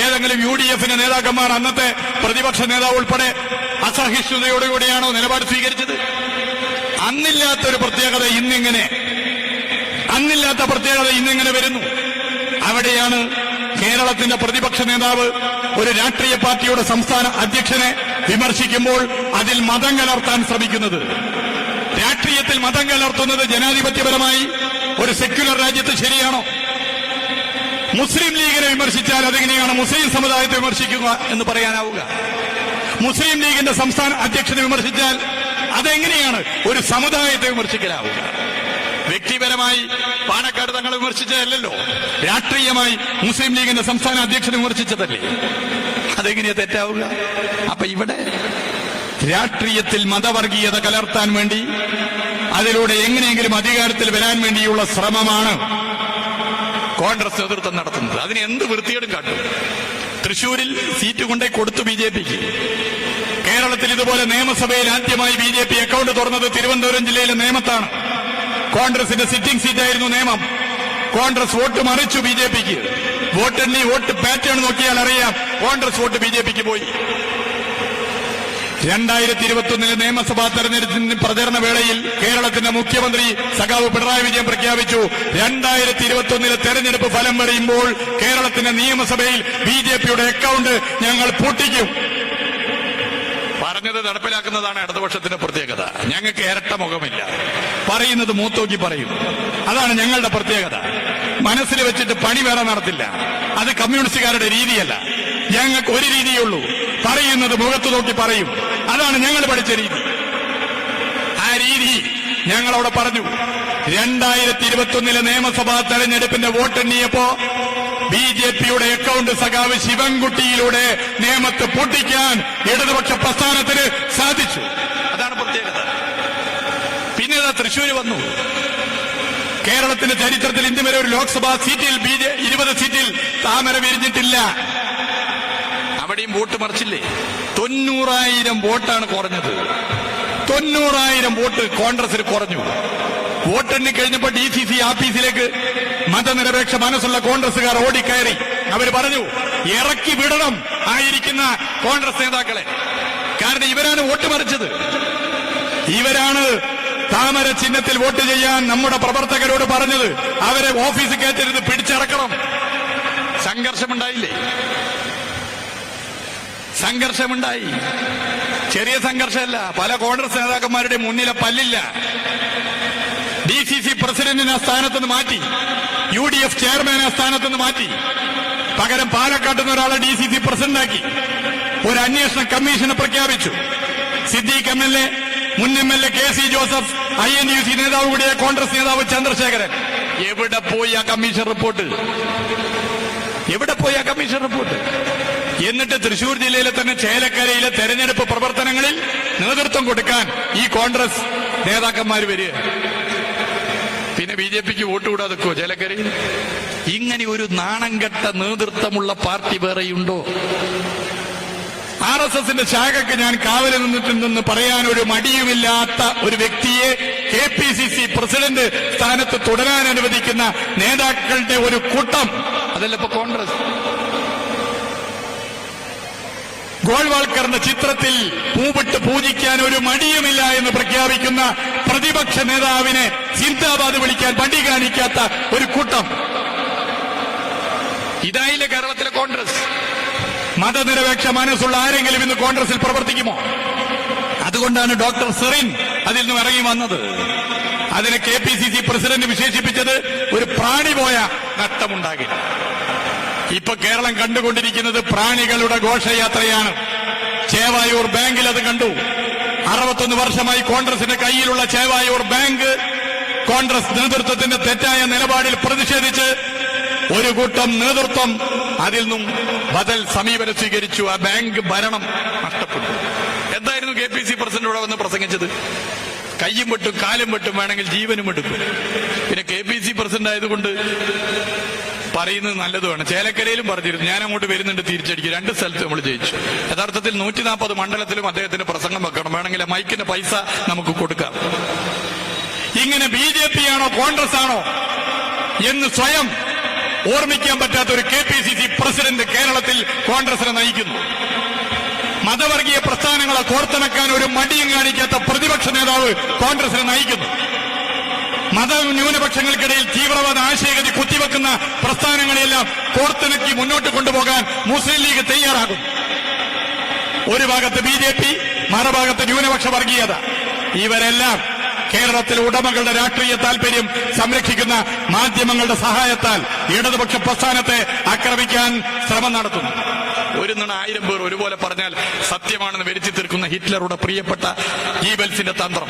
ഏതെങ്കിലും UDFന്റെ നേതാക്കന്മാർ അന്നത്തെ പ്രതിപക്ഷ നേതാവ് ഉൾപ്പെടെ അസഹിഷ്ണുതയോടുകൂടിയാണോ നിലപാട് സ്വീകരിച്ചത്? അന്നില്ലാത്തൊരു പ്രത്യേകത ഇന്നിങ്ങനെ വരുന്നു. അവിടെയാണ് കേരളത്തിന്റെ പ്രതിപക്ഷ നേതാവ് ഒരു രാഷ്ട്രീയ പാർട്ടിയുടെ സംസ്ഥാന അധ്യക്ഷനെ വിമർശിക്കുമ്പോൾ അതിൽ മതം കലർത്താൻ ശ്രമിക്കുന്നത്. രാഷ്ട്രീയത്തിൽ മതം കലർത്തുന്നത് ജനാധിപത്യപരമായി ഒരു സെക്യുലർ രാജ്യത്ത് ശരിയാണോ? മുസ്ലിം ലീഗിനെ വിമർശിച്ചാൽ അതെങ്ങനെയാണ് മുസ്ലിം സമുദായത്തെ വിമർശിക്കുക എന്ന് പറയാനാവുക? മുസ്ലിം ലീഗിന്റെ സംസ്ഥാന അധ്യക്ഷനെ വിമർശിച്ചാൽ അതെങ്ങനെയാണ് ഒരു സമുദായത്തെ വിമർശിക്കലാവുക? വ്യക്തിപരമായി പാണക്കാട് തങ്ങളെ വിമർശിച്ചതല്ലോ, രാഷ്ട്രീയമായി മുസ്ലിം ലീഗിന്റെ സംസ്ഥാന അധ്യക്ഷനെ വിമർശിച്ചതല്ലേ? അതെങ്ങനെയാ തെറ്റാവുക? അപ്പൊ ഇവിടെ രാഷ്ട്രീയത്തിൽ മതവർഗീയത കലർത്താൻ വേണ്ടി, അതിലൂടെ എങ്ങനെയെങ്കിലും അധികാരത്തിൽ വരാൻ വേണ്ടിയുള്ള ശ്രമമാണ് കോൺഗ്രസ് നേതൃത്വം നടത്തുന്നത്. അതിന് എന്ത് വൃത്തികേടും കാട്ടും. തൃശൂരിൽ സീറ്റ് കൊണ്ടേ കൊടുത്തു BJPക്ക്. കേരളത്തിൽ ഇതുപോലെ നിയമസഭയിൽ ആദ്യമായി BJP അക്കൗണ്ട് തുറന്നത് തിരുവനന്തപുരം ജില്ലയിലെ നേമത്താണ്. കോൺഗ്രസിന്റെ സിറ്റിംഗ് സീറ്റായിരുന്നു നേമം. കോൺഗ്രസ് വോട്ട് മറിച്ചു BJPക്ക്. വോട്ടെണ്ണി വോട്ട് പാറ്റേൺ നോക്കിയാൽ അറിയാം കോൺഗ്രസ് വോട്ട് BJPക്ക് പോയി. 2021 നിയമസഭാ തെരഞ്ഞെടുപ്പിന് പ്രചരണ വേളയിൽ കേരളത്തിന്റെ മുഖ്യമന്ത്രി സഖാവ് പിണറായി വിജയൻ പ്രഖ്യാപിച്ചു, 2021 തെരഞ്ഞെടുപ്പ് ഫലം പറയുമ്പോൾ കേരളത്തിന്റെ നിയമസഭയിൽ ബിജെപിയുടെ അക്കൗണ്ട് ഞങ്ങൾ പൂട്ടിക്കും. പറഞ്ഞത് നടപ്പിലാക്കുന്നതാണ് ഇടതുപക്ഷത്തിന്റെ പ്രത്യേകത. ഞങ്ങൾക്ക് ഇരട്ട മുഖമില്ല, പറയുന്നത് മൂത്തോക്കി പറയും. അതാണ് ഞങ്ങളുടെ പ്രത്യേകത. മനസ്സിൽ വെച്ചിട്ട് പണി വേറെ നടത്തില്ല. അത് കമ്മ്യൂണിസ്റ്റുകാരുടെ രീതിയല്ല. ഞങ്ങൾക്ക് ഒരു രീതിയുള്ളൂ, പറയുന്നത് മുഖത്ത് നോക്കി പറയും. അതാണ് ഞങ്ങൾ പഠിച്ച രീതി. ആ രീതി ഞങ്ങളവിടെ പറഞ്ഞു. 2021 നിയമസഭാ തെരഞ്ഞെടുപ്പിന്റെ വോട്ടെണ്ണിയപ്പോ ബിജെപിയുടെ അക്കൗണ്ട് സഖാവ് ശിവൻകുട്ടിയിലൂടെ നിയമത്തെ പൊട്ടിക്കാൻ ഇടതുപക്ഷ പ്രസ്ഥാനത്തിന് സാധിച്ചു. അതാണ് പ്രത്യേകത. പിന്നെ തൃശ്ശൂര് വന്നു. കേരളത്തിന്റെ ചരിത്രത്തിൽ ഇന്ന് വരെ ഒരു ലോക്സഭാ സീറ്റിൽ 20 സീറ്റിൽ താമര വിരിഞ്ഞിട്ടില്ല. അവിടെയും വോട്ട് മറിച്ചില്ലേ? 90,000 വോട്ടാണ് കുറഞ്ഞത്. 90,000 വോട്ട് കോൺഗ്രസിന് കുറഞ്ഞു. വോട്ടെണ്ണി കഴിഞ്ഞപ്പോ DCC ആഫീസിലേക്ക് മതനിരപേക്ഷ മനസ്സുള്ള കോൺഗ്രസുകാർ ഓടിക്കയറി. അവർ പറഞ്ഞു, ഇറക്കി വിടണം ആയിരിക്കുന്ന കോൺഗ്രസ് നേതാക്കളെ. കാരണം ഇവരാണ് വോട്ട് മറിച്ചത്. ഇവരാണ് താമര ചിഹ്നത്തിൽ വോട്ട് ചെയ്യാൻ നമ്മുടെ പ്രവർത്തകരോട് പറഞ്ഞത്. അവരെ ഓഫീസിൽ കയറ്റരുത്, പിടിച്ചിറക്കണം. സംഘർഷമുണ്ടായില്ലേ? സംഘർഷമുണ്ടായി. ചെറിയ സംഘർഷമല്ല. പല കോൺഗ്രസ് നേതാക്കന്മാരുടെ മുന്നിലെ പല്ലില്ല. DCC പ്രസിഡന്റിനെ ആ സ്ഥാനത്തുനിന്ന് മാറ്റി. UDF ചെയർമാനെ ആ സ്ഥാനത്തുനിന്ന് മാറ്റി. പകരം പാലക്കാട്ട് നിന്ന് ഒരാളെ DCC പ്രസിഡന്റാക്കി. ഒരു അന്വേഷണ കമ്മീഷനെ പ്രഖ്യാപിച്ചു. സിദ്ദീഖ് MLA, മുൻ MLA KC ജോസഫ്, INUC നേതാവ് കൂടിയ കോൺഗ്രസ് നേതാവ് ചന്ദ്രശേഖരൻ. എവിടെ പോയി ആ കമ്മീഷൻ റിപ്പോർട്ട്? എവിടെ പോയി ആ കമ്മീഷൻ റിപ്പോർട്ട്? എന്നിട്ട് തൃശൂർ ജില്ലയിലെ തന്നെ ചേലക്കരയിലെ തെരഞ്ഞെടുപ്പ് പ്രവർത്തനങ്ങളിൽ നേതൃത്വം കൊടുക്കാൻ ഈ കോൺഗ്രസ് നേതാക്കന്മാർ വരിക. പിന്നെ BJPക്ക് വോട്ട് കൂടാതെ വെക്കുവോ ചേലക്കരയിൽ? ഇങ്ങനെ ഒരു നാണംകെട്ട നേതൃത്വമുള്ള പാർട്ടി വേറെയുണ്ടോ? RSSന്റെ ശാഖയ്ക്ക് ഞാൻ കാവല് നിന്നിട്ടുണ്ടെന്ന് പറയാൻ ഒരു മടിയുമില്ലാത്ത ഒരു വ്യക്തിയെ KPCC പ്രസിഡന്റ് സ്ഥാനത്ത് തുടരാൻ അനുവദിക്കുന്ന നേതാക്കളുടെ ഒരു കൂട്ടം, അതല്ല ഇപ്പൊ കോൺഗ്രസ്. ഗോൾവാൾക്കറിന്റെ ചിത്രത്തിൽ പൂവിട്ട് പൂജിക്കാൻ ഒരു മടിയുമില്ല എന്ന് പ്രഖ്യാപിക്കുന്ന പ്രതിപക്ഷ നേതാവിനെ സിന്ദാബാദ് വിളിക്കാൻ മടി കാണിക്കാത്ത ഒരു കൂട്ടം. ഇതായില്ലേ കേരളത്തിലെ കോൺഗ്രസ്? മതനിരപേക്ഷ മനസ്സുള്ള ആരെങ്കിലും ഇന്ന് കോൺഗ്രസിൽ പ്രവർത്തിക്കുമോ? അതുകൊണ്ടാണ് ഡോക്ടർ സെറിൻ അതിൽ നിന്നും ഇറങ്ങി വന്നത്. അതിനെ KPCC പ്രസിഡന്റ് വിശേഷിപ്പിച്ചത് ഒരു പ്രാണി പോയ നഷ്ടമുണ്ടാകില്ല. ഇപ്പൊ കേരളം കണ്ടുകൊണ്ടിരിക്കുന്നത് പ്രാണികളുടെ ഘോഷയാത്രയാണ്. ചേവായൂർ ബാങ്കിൽ അത് കണ്ടു. 61 വർഷമായി കോൺഗ്രസിന്റെ കയ്യിലുള്ള ചേവായൂർ ബാങ്ക് കോൺഗ്രസ് നേതൃത്വത്തിന്റെ തെറ്റായ നിലപാടിൽ പ്രതിഷേധിച്ച് ഒരു കൂട്ടം നേതൃത്വം അതിൽ നിന്നും ബദൽ സമീപനം സ്വീകരിച്ചു. ആ ബാങ്ക് ഭരണം നഷ്ടപ്പെട്ടു. എന്തായിരുന്നു KPCC പ്രസിഡന്റ് ഇവിടെ വന്ന് പ്രസംഗിച്ചത്? കയ്യും വെട്ടും കാലും വെട്ടും, വേണമെങ്കിൽ ജീവനും എടുക്കും. പിന്നെ KPCC പ്രസിഡന്റ് ആയതുകൊണ്ട് പറയുന്നത് നല്ലതുമാണ്. ചേലക്കരയിലും പറഞ്ഞിരുന്നു, ഞാൻ അങ്ങോട്ട് വരുന്നുണ്ട് തിരിച്ചടിക്കും. 2 സ്ഥലത്ത് നമ്മൾ ജയിച്ചു. യഥാർത്ഥത്തിൽ 140 മണ്ഡലത്തിലും അദ്ദേഹത്തിന് പ്രസംഗം വെക്കണം. വേണമെങ്കിൽ മൈക്കിന്റെ പൈസ നമുക്ക് കൊടുക്കാം. ഇങ്ങനെ BJP ആണോ കോൺഗ്രസ് ആണോ എന്ന് സ്വയം ഓർമ്മിക്കാൻ പറ്റാത്ത ഒരു KPCC പ്രസിഡന്റ് കേരളത്തിൽ കോൺഗ്രസിനെ നയിക്കുന്നു. മതവർഗീയ പ്രസ്ഥാനങ്ങളെ കോർത്തിണക്കാൻ ഒരു മടിയും കാണിക്കാത്ത പ്രതിപക്ഷ നേതാവ് കോൺഗ്രസിനെ നയിക്കുന്നു. മതന്യൂനപക്ഷങ്ങൾക്കിടയിൽ തീവ്രവാദ ആശയഗതി കുത്തിവെക്കുന്ന പ്രസ്ഥാനങ്ങളെല്ലാം കോർത്തിണക്കി മുന്നോട്ട് കൊണ്ടുപോകാൻ മുസ്ലിം ലീഗ് തയ്യാറാകും. ഒരു ഭാഗത്ത് BJP, മറുഭാഗത്ത് ന്യൂനപക്ഷ വർഗീയത. ഇവരെല്ലാം കേരളത്തിലെ ഉടമകളുടെ രാഷ്ട്രീയ താൽപര്യം സംരക്ഷിക്കുന്ന മാധ്യമങ്ങളുടെ സഹായത്താൽ ഇടതുപക്ഷ പ്രസ്ഥാനത്തെ ആക്രമിക്കാൻ ശ്രമം നടത്തുന്നു. ഒരു നുണ 1000 പേർ ഒരുപോലെ പറഞ്ഞാൽ സത്യമാണെന്ന് വരുത്തി തീർക്കുന്ന ഹിറ്റ്ലറുടെ പ്രിയപ്പെട്ട ഗീബൽസിന്റെ തന്ത്രം.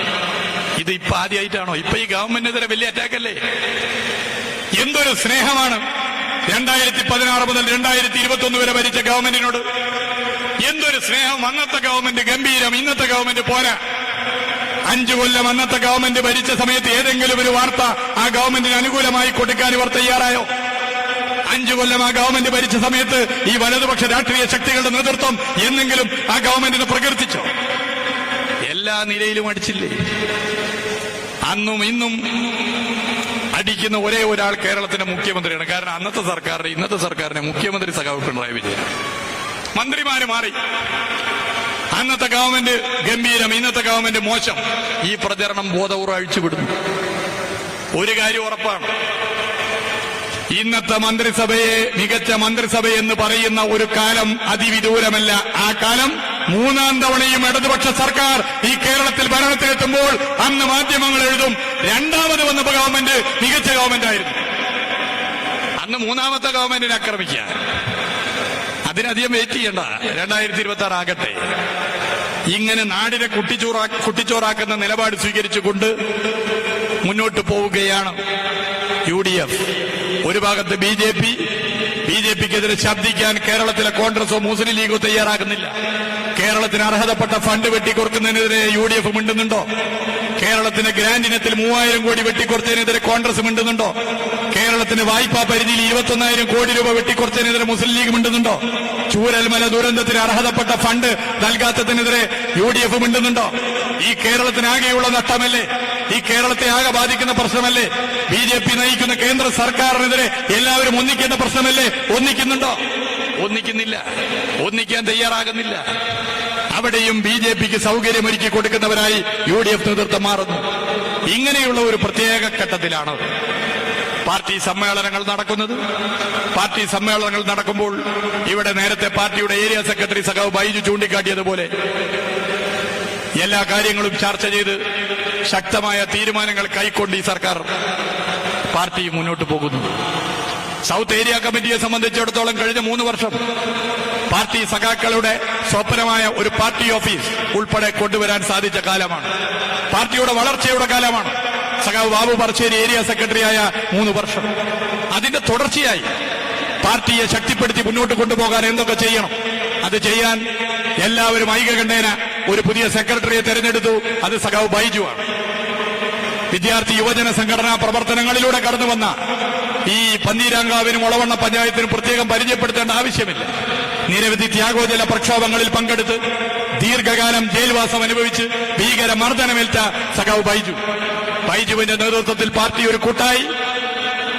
ഇത് ഇപ്പൊ ആദ്യമായിട്ടാണോ? ഇപ്പൊ ഈ ഗവൺമെന്റിനെതിരെ വലിയ അറ്റാക്കല്ലേ? എന്തൊരു സ്നേഹമാണ് 2016 മുതൽ 2021 വരെ ഭരിച്ച ഗവൺമെന്റിനോട്. എന്തൊരു സ്നേഹം! അന്നത്തെ ഗവൺമെന്റ് ഗംഭീരം, ഇന്നത്തെ ഗവൺമെന്റ് പോരാ. 5 കൊല്ലം അന്നത്തെ ഗവൺമെന്റ് ഭരിച്ച സമയത്ത് ഏതെങ്കിലും ഒരു വാർത്ത ആ ഗവൺമെന്റിന് അനുകൂലമായി കൊടുക്കാൻ ഇവർ തയ്യാറായോ? 5 കൊല്ലം ആ ഗവൺമെന്റ് ഭരിച്ച സമയത്ത് ഈ വലതുപക്ഷ രാഷ്ട്രീയ ശക്തികളുടെ നേതൃത്വം എന്നെങ്കിലും ആ ഗവൺമെന്റിനെ പ്രകീർത്തിച്ചോ? എല്ലാ നിലയിലും അടിച്ചില്ലേ? അന്നും ഇന്നും അടിക്കുന്ന ഒരേ ഒരാൾ കേരളത്തിന്റെ മുഖ്യമന്ത്രിയാണ്. കാരണം അന്നത്തെ സർക്കാരിന്റെ ഇന്നത്തെ സർക്കാരിന്റെ മുഖ്യമന്ത്രി സഖാവ് പിണറായി വിജയൻ. മന്ത്രിമാര് മാറി. അന്നത്തെ ഗവൺമെന്റ് ഗംഭീരം, ഇന്നത്തെ ഗവൺമെന്റ് മോശം. ഈ പ്രചരണം ബോധപൂർവ്വം അഴിച്ചുവിടുന്നു. ഒരു കാര്യം ഉറപ്പാണ്, ഇന്നത്തെ മന്ത്രിസഭയെ മികച്ച മന്ത്രിസഭയെന്ന് പറയുന്ന ഒരു കാലം അതിവിദൂരമല്ല. ആ കാലം മൂന്നാം തവണയും ഇടതുപക്ഷ സർക്കാർ ഈ കേരളത്തിൽ ഭരണത്തിലെത്തുമ്പോൾ അന്ന് മാധ്യമങ്ങൾ എഴുതും, രണ്ടാമത് വന്ന ഗവൺമെന്റ് മികച്ച ഗവൺമെന്റ് ആയിരുന്നു. അന്ന് മൂന്നാമത്തെ ഗവൺമെന്റിനെ ആക്രമിക്കുക, അതിനധികം വെയിറ്റ് ചെയ്യണ്ട, 2026 ആകട്ടെ. ഇങ്ങനെ നാടിനെ കുട്ടിച്ചോറാക്കുന്ന നിലപാട് സ്വീകരിച്ചുകൊണ്ട് മുന്നോട്ട് പോവുകയാണ് UDF. ഒരു ഭാഗത്ത് ബിജെപിക്കെതിരെ ശബ്ദിക്കാൻ കേരളത്തിലെ കോൺഗ്രസോ മുസ്ലിം ലീഗോ തയ്യാറാകുന്നില്ല. കേരളത്തിന് അർഹതപ്പെട്ട ഫണ്ട് വെട്ടിക്കുറക്കുന്നതിനെതിരെ UDF മിണ്ടുന്നുണ്ടോ? കേരളത്തിന് ഗ്രാന്റ് ഇനത്തിൽ 3000 കോടി വെട്ടിക്കുറച്ചതിനെതിരെ കോൺഗ്രസ് മിണ്ടുന്നുണ്ടോ? കേരളത്തിന് വായ്പാ പരിധിയിൽ 21,000 കോടി രൂപ വെട്ടിക്കുറച്ചതിനെതിരെ മുസ്ലിം ലീഗ് മിണ്ടുന്നുണ്ടോ? ചൂരൽമല ദുരന്തത്തിന് അർഹതപ്പെട്ട ഫണ്ട് നൽകാത്തതിനെതിരെ UDF മിണ്ടുന്നുണ്ടോ? ഈ കേരളത്തിനാകെയുള്ള നഷ്ടമല്ലേ? ഈ കേരളത്തെ ആകെ ബാധിക്കുന്ന പ്രശ്നമല്ലേ? ബിജെപി നയിക്കുന്ന കേന്ദ്ര സർക്കാരിനെതിരെ എല്ലാവരും ഒന്നിക്കേണ്ട പ്രശ്നമല്ലേ? ഒന്നിക്കുന്നുണ്ടോ? ഒന്നിക്കുന്നില്ല, ഒന്നിക്കാൻ തയ്യാറാകുന്നില്ല. അവിടെയും ബിജെപിക്ക് സൗകര്യമൊരുക്കി കൊടുക്കുന്നവരായി UDF നേതൃത്വം മാറുന്നു. ഇങ്ങനെയുള്ള ഒരു പ്രത്യേക ഘട്ടത്തിലാണ് പാർട്ടി സമ്മേളനങ്ങൾ നടക്കുന്നത്. പാർട്ടി സമ്മേളനങ്ങൾ നടക്കുമ്പോൾ ഇവിടെ നേരത്തെ പാർട്ടിയുടെ ഏരിയ സെക്രട്ടറി സഖാവ് ബൈജു ചൂണ്ടിക്കാട്ടിയതുപോലെ എല്ലാ കാര്യങ്ങളും ചർച്ച ചെയ്ത് ശക്തമായ തീരുമാനങ്ങൾ കൈക്കൊണ്ട് ഈ സർക്കാർ പാർട്ടി മുന്നോട്ട് പോകുന്നു. സൗത്ത് ഏരിയ കമ്മിറ്റിയെ സംബന്ധിച്ചിടത്തോളം കഴിഞ്ഞ 3 വർഷം പാർട്ടി സഖാക്കളുടെ സ്വപ്നമായ ഒരു പാർട്ടി ഓഫീസ് ഉൾപ്പെടെ കൊണ്ടുവരാൻ സാധിച്ച കാലമാണ്. പാർട്ടിയുടെ വളർച്ചയുടെ കാലമാണ്. സഖാവ് ബാബു പറശ്ശേരി ഏരിയ സെക്രട്ടറിയായ 3 വർഷം. അതിന്റെ തുടർച്ചയായി പാർട്ടിയെ ശക്തിപ്പെടുത്തി മുന്നോട്ട് കൊണ്ടുപോകാൻ എന്തൊക്കെ ചെയ്യണം, അത് ചെയ്യാൻ എല്ലാവരും ഐകകണ്ഠേന ഒരു പുതിയ സെക്രട്ടറിയെ തെരഞ്ഞെടുത്തു. അത് സഖാവ് ബൈജുവാണ്. വിദ്യാർത്ഥി യുവജന സംഘടനാ പ്രവർത്തനങ്ങളിലൂടെ കടന്നുവന്ന ഈ പന്തീരാങ്കാവിനും ഒളവണ്ണ പഞ്ചായത്തിനും പ്രത്യേകം പരിചയപ്പെടുത്തേണ്ട ആവശ്യമില്ല. നിരവധി ത്യാഗോജല പ്രക്ഷോഭങ്ങളിൽ പങ്കെടുത്ത് ദീർഘകാലം ജയിൽവാസം അനുഭവിച്ച് ഭീകര മർദ്ദനമേറ്റ സഖാവ് ബൈജുവിന്റെ നേതൃത്വത്തിൽ പാർട്ടി ഒരു കൂട്ടായി,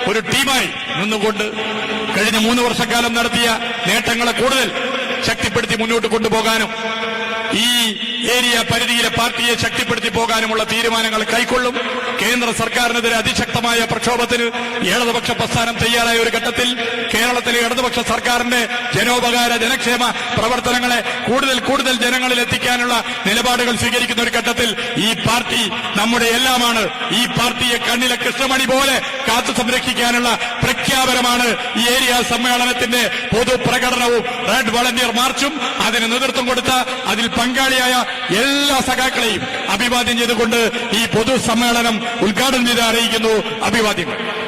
ഒരു ടീമായി നിന്നുകൊണ്ട് കഴിഞ്ഞ 3 വർഷക്കാലം നടത്തിയ നേട്ടങ്ങളെ കൂടുതൽ ശക്തിപ്പെടുത്തി മുന്നോട്ട് കൊണ്ടുപോകാനും ഈ ഏരിയ പരിധിയിലെ പാർട്ടിയെ ശക്തിപ്പെടുത്തി പോകാനുമുള്ള തീരുമാനങ്ങൾ കൈക്കൊള്ളും. കേന്ദ്ര സർക്കാരിനെതിരെ അതിശക്തമായ പ്രക്ഷോഭത്തിന് ഇടതുപക്ഷ പ്രസ്ഥാനം തയ്യാറായ ഒരു ഘട്ടത്തിൽ കേരളത്തിലെ ഇടതുപക്ഷ സർക്കാരിന്റെ ജനോപകാര ജനക്ഷേമ പ്രവർത്തനങ്ങളെ കൂടുതൽ ജനങ്ങളിൽ എത്തിക്കാനുള്ള നിലപാടുകൾ സ്വീകരിക്കുന്ന ഒരു ഘട്ടത്തിൽ ഈ പാർട്ടി നമ്മുടെ എല്ലാമാണ്. ഈ പാർട്ടിയെ കണ്ണിലെ കൃഷ്ണമണി പോലെ കാത്തു സംരക്ഷിക്കാനുള്ള പ്രഖ്യാപനമാണ് ഈ ഏരിയ സമ്മേളനത്തിന്റെ പൊതുപ്രകടനവും റെഡ് വളണ്ടിയർ മാർച്ചും. അതിന് നേതൃത്വം കൊടുത്ത അതിൽ പങ്കാളിയായ എല്ലാ സഖാക്കളെയും അഭിവാദ്യം ചെയ്തുകൊണ്ട് ഈ പൊതുസമ്മേളനം ഉദ്ഘാടനം ചെയ്ത് അറിയിക്കുന്നു. അഭിവാദ്യങ്ങൾ.